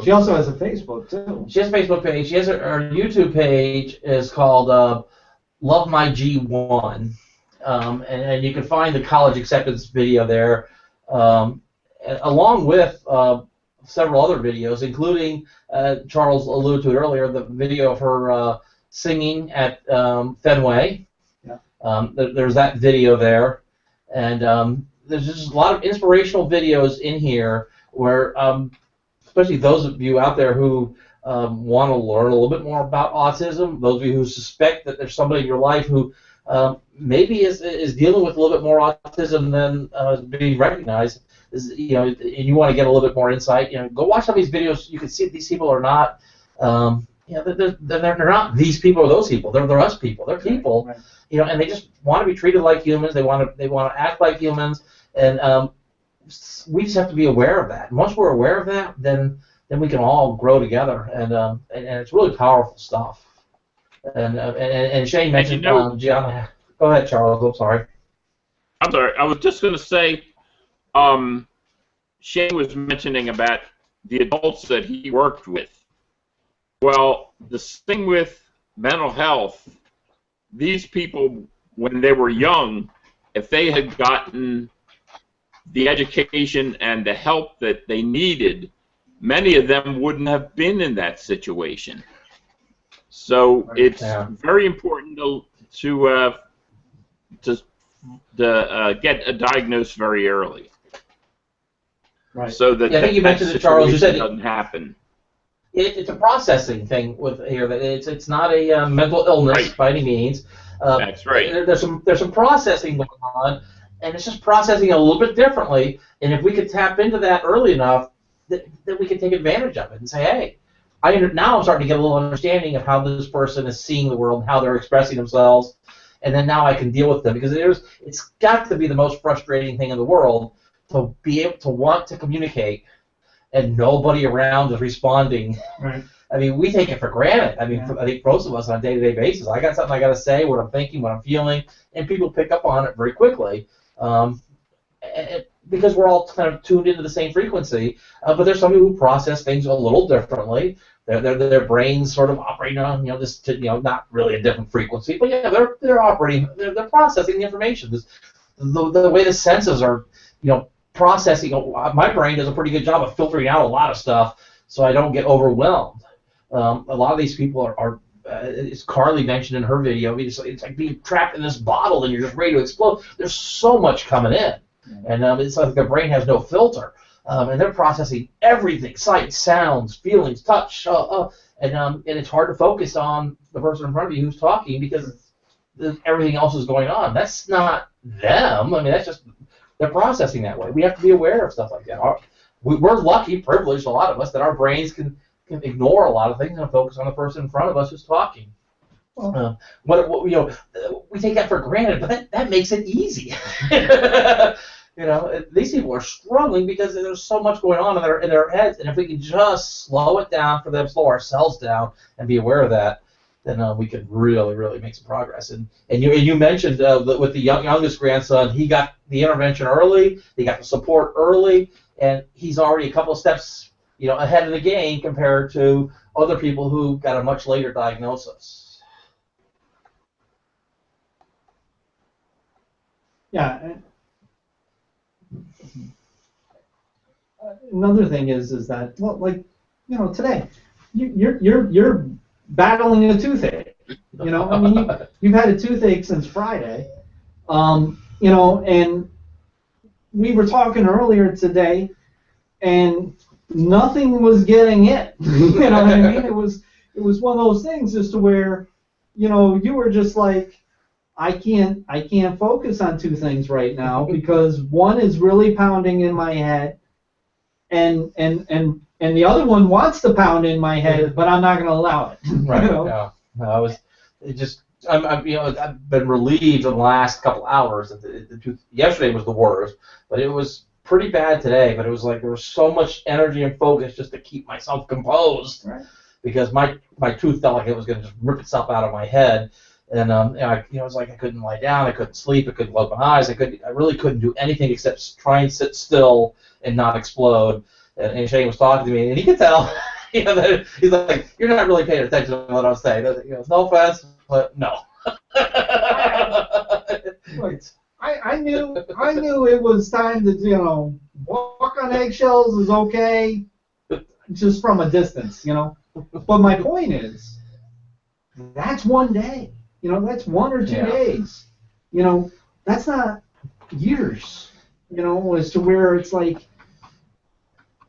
A: She also has a Facebook too.
B: She has a Facebook page. She has her YouTube page is called Love My G1, and you can find the college acceptance video there, along with several other videos, including Charles alluded to it earlier, the video of her singing at Fenway. Yeah. There's that video there, and there's just a lot of inspirational videos in here where. Especially those of you out there who want to learn a little bit more about autism, those of you who suspect that there's somebody in your life who maybe is dealing with a little bit more autism than being recognized, and you want to get a little bit more insight, go watch some of these videos. You can see that these people are not, they're not these people or those people. They're us people. They're people, right. And they just want to be treated like humans. They want to act like humans, and we just have to be aware of that. And once we're aware of that, then we can all grow together, and it's really powerful stuff. And Shane mentioned Gianna. Go ahead, Charles. I'm sorry.
D: I'm sorry. I was just going to say, Shane was mentioning about the adults that he worked with. Well, the thing with mental health, these people, when they were young, if they had gotten the education and the help that they needed, many of them wouldn't have been in that situation. So it's very important to get a diagnosis very early,
A: right?
D: So that
B: I think you mentioned it, Charles. You said
D: doesn't happen.
B: It's a processing thing with here. That it's not a mental illness
D: right.
B: by any means.
D: That's right.
B: There's some processing going on. And it's just processing it a little bit differently. And if we could tap into that early enough, that we could take advantage of it and say, hey, now I'm starting to get a little understanding of how this person is seeing the world and how they're expressing themselves. And then now I can deal with them. Because it's got to be the most frustrating thing in the world to be able to want to communicate and nobody around is responding. Right. I mean, we take it for granted. I mean, I think most of us on a day-to-day basis, I got something I got to say, what I'm thinking, what I'm feeling, and people pick up on it very quickly. Because we're all kind of tuned into the same frequency, but there's some people who process things a little differently. Their brains sort of operating on not really a different frequency, but they're operating, they're processing the information. The way the senses are processing. My brain does a pretty good job of filtering out a lot of stuff, so I don't get overwhelmed. A lot of these people are as Carly mentioned in her video, it's like being trapped in this bottle and you're just ready to explode. There's so much coming in, and it's like their brain has no filter, and they're processing everything: sight, sounds, feelings, touch, and it's hard to focus on the person in front of you who's talking because everything else is going on. That's not them. I mean, that's just they're processing that way. We have to be aware of stuff like that. We're lucky, privileged, a lot of us, that our brains can ignore a lot of things and focus on the person in front of us who's talking. What we take that for granted, but that makes it easy. These people are struggling because there's so much going on in their heads, and if we can just slow it down for them, slow ourselves down, and be aware of that, then we can really, really make some progress. And you mentioned with the youngest grandson, he got the intervention early, he got the support early, and he's already a couple of steps, ahead of the game compared to other people who got a much later diagnosis.
A: Yeah. Another thing is that, well, like, today you're battling a toothache. I mean, you've had a toothache since Friday. And we were talking earlier today, and nothing was getting in. You know what I mean? It was one of those things as to where, you were just like, I can't focus on two things right now because one is really pounding in my head, and the other one wants to pound in my head, but I'm not going to allow it.
B: Right. No, I've been relieved in the last couple hours. Yesterday was the worst, but it was pretty bad today. But it was like there was so much energy and focus just to keep myself composed, right? Because my tooth felt like it was going to just rip itself out of my head. And it was like I couldn't lie down, I couldn't sleep, I couldn't close my eyes, I really couldn't do anything except try and sit still and not explode. And Shane was talking to me, and he could tell, that he's like, "You're not really paying attention to what I was saying." No offense, but no.
A: I knew it was time to walk on eggshells is okay, just from a distance, But my point is, that's one day. That's 1 or 2 days. That's not years. As to where it's like,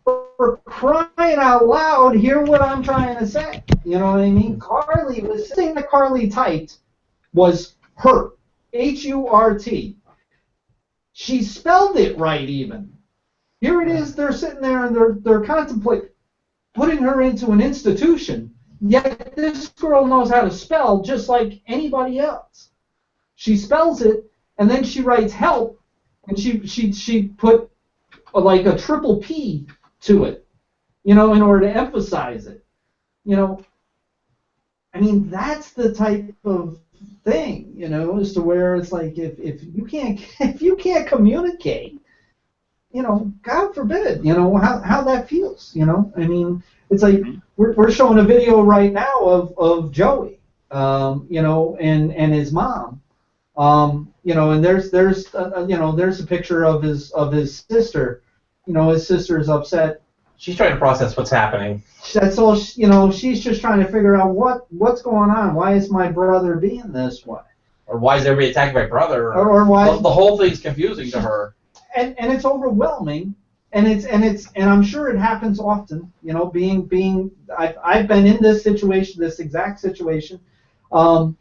A: for crying out loud, hear what I'm trying to say. You know what I mean? The thing that Carly typed was hurt. H-U-R-T. She spelled it right even. Here it is, they're sitting there and they're contemplating putting her into an institution. Yet this girl knows how to spell just like anybody else. She spells it, and then she writes help, and she put like a triple P to it, in order to emphasize it. I mean, that's the type of thing, as to where it's like if you can't communicate, God forbid, how that feels, I mean, it's like we're showing a video right now of Joey, and his mom, and there's a picture of his sister, his sister's upset.
B: She's trying to process what's happening.
A: That's all. She's just trying to figure out what's going on. Why is my brother being this way?
B: Or why is everybody attacking my brother?
A: Or why?
B: The whole thing's confusing to her.
A: And it's overwhelming. And I'm sure it happens often. I've been in this situation, this exact situation. And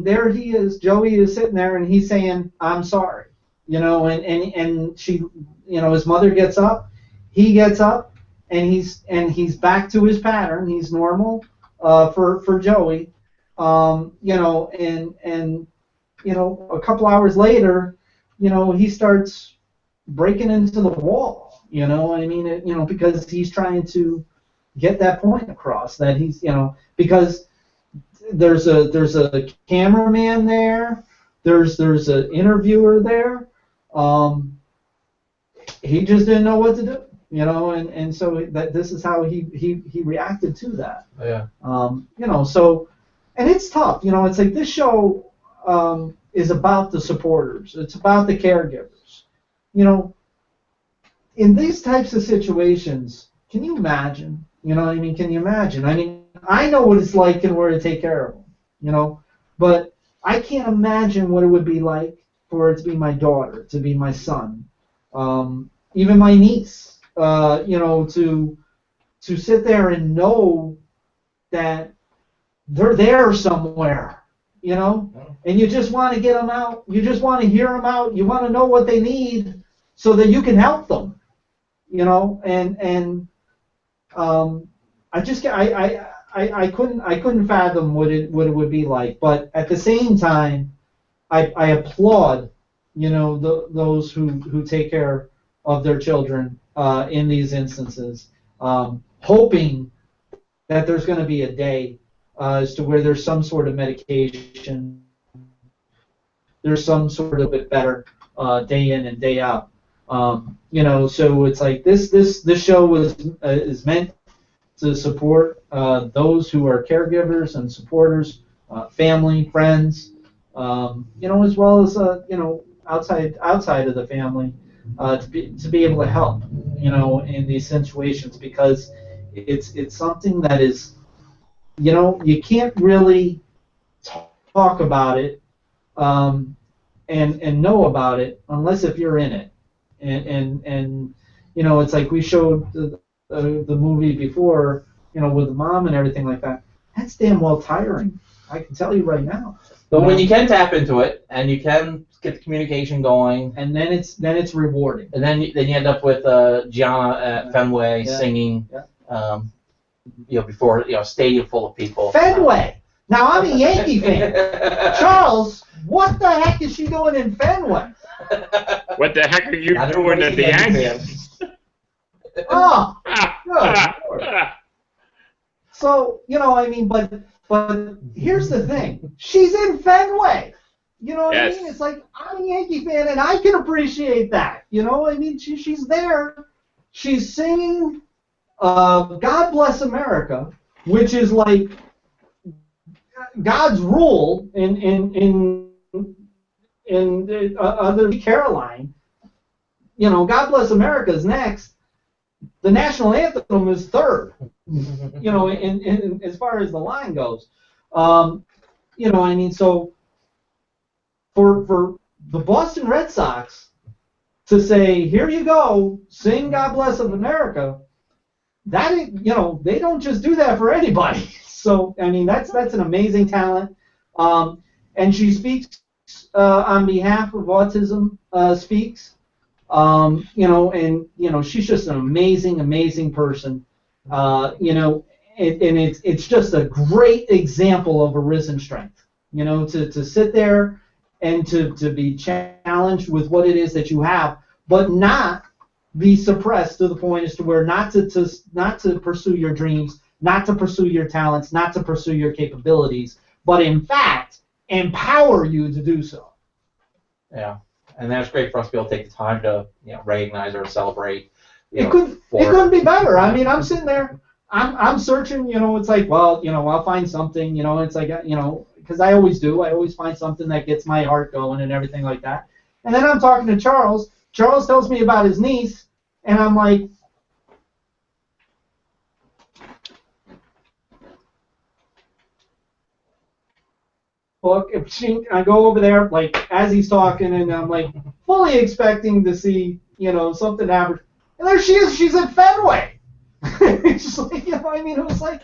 A: there he is. Joey is sitting there, and he's saying, "I'm sorry." And she, his mother gets up. He gets up, and he's back to his pattern. He's normal for Joey, and a couple hours later, he starts breaking into the wall. I mean, because he's trying to get that point across that he's, because there's a cameraman there, there's an interviewer there. He just didn't know what to do. And so this is how he reacted to that.
B: Yeah.
A: So, and it's tough. It's like this show is about the supporters. It's about the caregivers. In these types of situations, can you imagine? I mean, can you imagine? I mean, I know what it's like and where to take care of them. But I can't imagine what it would be like for it to be my daughter, to be my son, even my niece. To sit there and know that they're there somewhere, you know, and you just want to get them out. You just want to hear them out. You want to know what they need so that you can help them, you know, and I couldn't fathom what it would be like. But at the same time, I applaud, you know, those who take care of their children in these instances, hoping that there's going to be a day as to where there's some sort of medication, there's some sort of bit better day in and day out. You know, so it's like this show is meant to support those who are caregivers and supporters, family, friends, you know, as well as you know, outside of the family, to be able to help, you know, in these situations, because it's something that is, you know, you can't really talk about it and know about it unless if you're in it, and you know, it's like we showed the movie before, you know, with the mom and everything like that. That's damn well tiring. I can tell you right now.
B: But when you can tap into it and you can get the communication going,
A: and then it's rewarding.
B: and then you end up with Gianna at Fenway singing, you know, before, you know, a stadium full of people.
A: Fenway. Now I'm a Yankee fan. Charles, what the heck is she doing in Fenway?
D: What the heck are you doing at the Yankees?
A: Oh, good Lord. So, you know, I mean, but here's the thing. She's in Fenway. You know what I mean? It's like, I'm a Yankee fan, and I can appreciate that. You know, I mean, she's there. She's singing God Bless America, which is like God's rule in other Caroline. You know, God Bless America is next. The national anthem is third. You know, in as far as the line goes. You know, I mean, so for the Boston Red Sox to say, here you go, sing God Bless America, that, you know, they don't just do that for anybody. So, I mean, that's an amazing talent. And she speaks on behalf of Autism Speaks. You know, and, you know, she's just an amazing person. You know, and it's just a great example of Arisen strength. You know, to sit there and to be challenged with what it is that you have, but not be suppressed to the point as to where not to pursue your dreams, not to pursue your talents, not to pursue your capabilities, but in fact empower you to do so.
B: Yeah, and that's great for us to be able to take the time to, you know, recognize or celebrate.
A: It couldn't be better. I mean, I'm sitting there, I'm searching. You know, it's like, well, you know, I'll find something. You know, it's like, you know, because I always do. I always find something that gets my heart going and everything like that. And then I'm talking to Charles. Charles tells me about his niece, and I'm like, look, I go over there, like, as he's talking, and I'm like, fully expecting to see, you know, something happen. And there she is. She's at Fenway. It's just like, you know, I mean, it was like,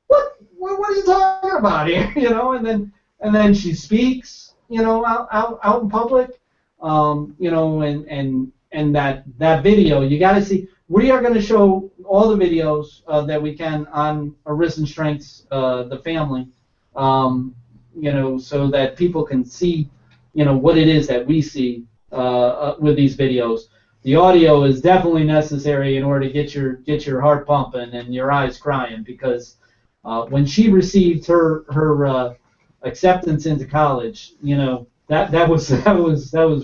A: what are you talking about here? You know, and then she speaks, you know, out in public, you know, and that video, you got to see. We are going to show all the videos that we can on Arisen Strengths, the family, you know, so that people can see, you know, what it is that we see with these videos. The audio is definitely necessary in order to get your heart pumping and your eyes crying, because when she received her acceptance into college, you know, that was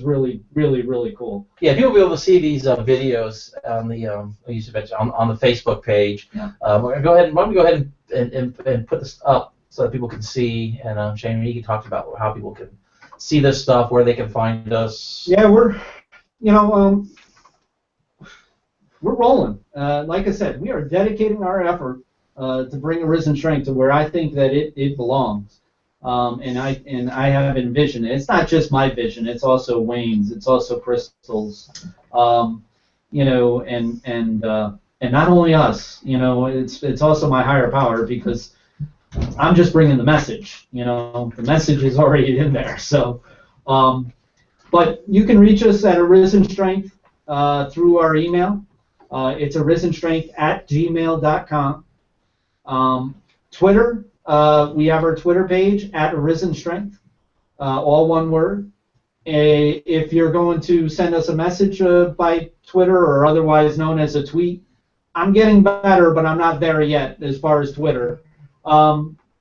A: really cool.
B: Yeah, people will be able to see these videos on the on the Facebook page.
A: Yeah.
B: Why don't we go ahead and put this up so that people can see, and Shane, you can talk about how people can see this stuff, where they can find us.
A: Yeah, we're rolling. Like I said, we are dedicating our effort to bring Arisen Strength to where I think that it belongs. And I have envisioned it. It's not just my vision. It's also Wayne's. It's also Crystal's. You know, and not only us. You know, it's also my higher power, because I'm just bringing the message. The message is already in there. So, but you can reach us at Arisen Strength through our email. It's arisenstrength@gmail.com. Twitter, we have our Twitter page at Arisen Strength, all one word. If you're going to send us a message by Twitter or otherwise known as a tweet, I'm getting better, but I'm not there yet as far as Twitter.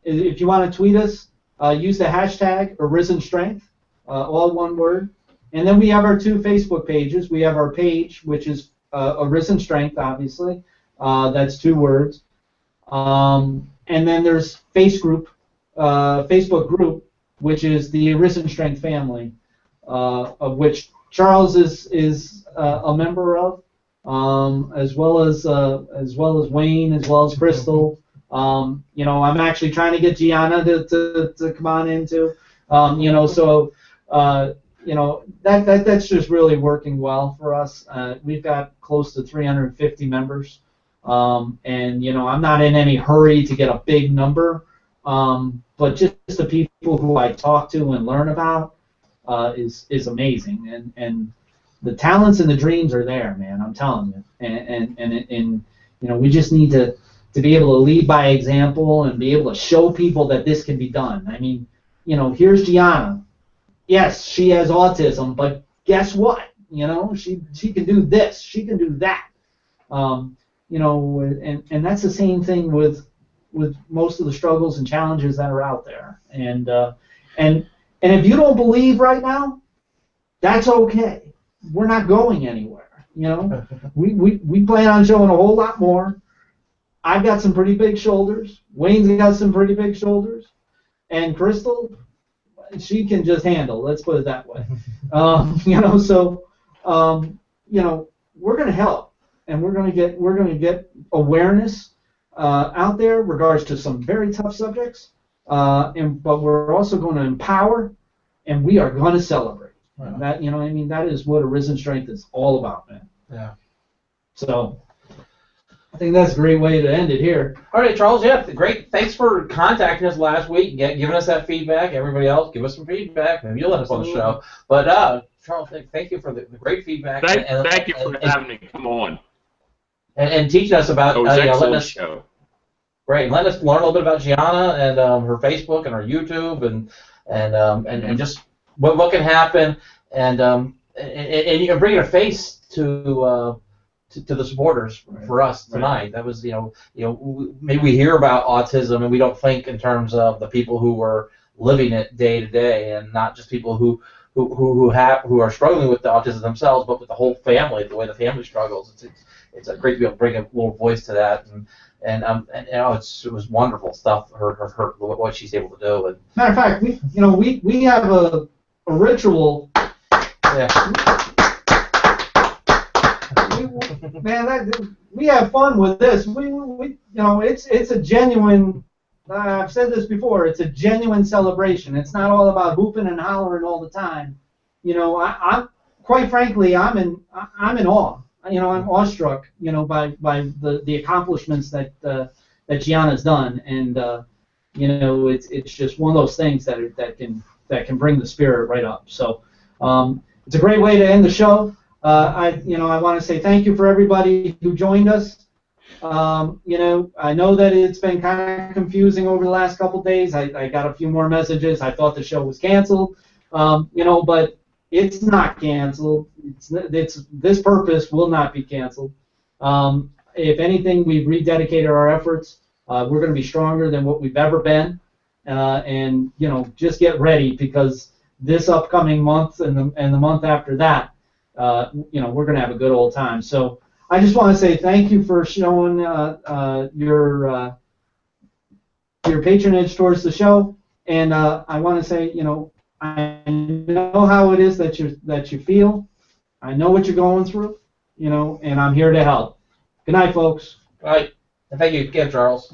A: If you want to tweet us, use the hashtag Arisen Strength, all one word. And then we have our 2 Facebook pages. We have our page, which is Arisen Strength, obviously. That's 2 words. And then there's Facebook group, which is the Arisen Strength family, of which Charles is a member of, as well as Wayne, as well as Crystal. I'm actually trying to get Gianna to come on into, that's just really working well for us. We've got close to 350 members, and I'm not in any hurry to get a big number, but just the people who I talk to and learn about is amazing, and the talents and the dreams are there, man. I'm telling you, and we just need to be able to lead by example and be able to show people that this can be done. I mean, here's Gianna. Yes, she has autism, but guess what? She can do this. She can do that. And that's the same thing with most of the struggles and challenges that are out there. And if you don't believe right now, that's okay. We're not going anywhere. We plan on showing a whole lot more. I've got some pretty big shoulders. Wayne's got some pretty big shoulders, and Crystal, she can just handle. Let's put it that way. We're going to help, and we're going to get awareness out there in regards to some very tough subjects, but we're also going to empower, and we are going to celebrate. Wow. That that is what Arisen Strength is all about, man.
B: Yeah.
A: So I think that's a great way to end it here.
B: All right, Charles. Yeah, great. Thanks for contacting us last week, giving us that feedback. Everybody else, give us some feedback. Maybe you'll let us on the show. But Charles, thank you for the great feedback.
D: Thank you for having me. Come on.
B: And teaching us about
D: letting us show.
B: Right, letting us learn a little bit about Gianna and her Facebook and her YouTube and just what can happen and you're bringing a face to the supporters for us tonight. Right. That was maybe we hear about autism and we don't think in terms of the people who are living it day to day and not just people who are struggling with the autism themselves, but with the whole family, the way the family struggles. It's great to be able to bring a little voice to that and it was wonderful stuff. Her what she's able to do. And
A: matter of fact, we have a ritual. Yeah. We have fun with this. It's a genuine. I've said this before. It's a genuine celebration. It's not all about hooping and hollering all the time. I'm quite frankly, I'm in awe. I'm awestruck. By the accomplishments that Gianna's done, and it's just one of those things that can bring the spirit right up. So it's a great way to end the show. I want to say thank you for everybody who joined us. I know that it's been kind of confusing over the last couple days. I got a few more messages. I thought the show was canceled, but it's not canceled. This purpose will not be canceled. If anything, we've rededicated our efforts. We're going to be stronger than what we've ever been, and just get ready because this upcoming month and the month after that. We're going to have a good old time. So I just want to say thank you for showing your patronage towards the show, and I want to say, I know how it is that you feel. I know what you're going through, and I'm here to help. Good night, folks.
B: All right, and thank you again, Charles.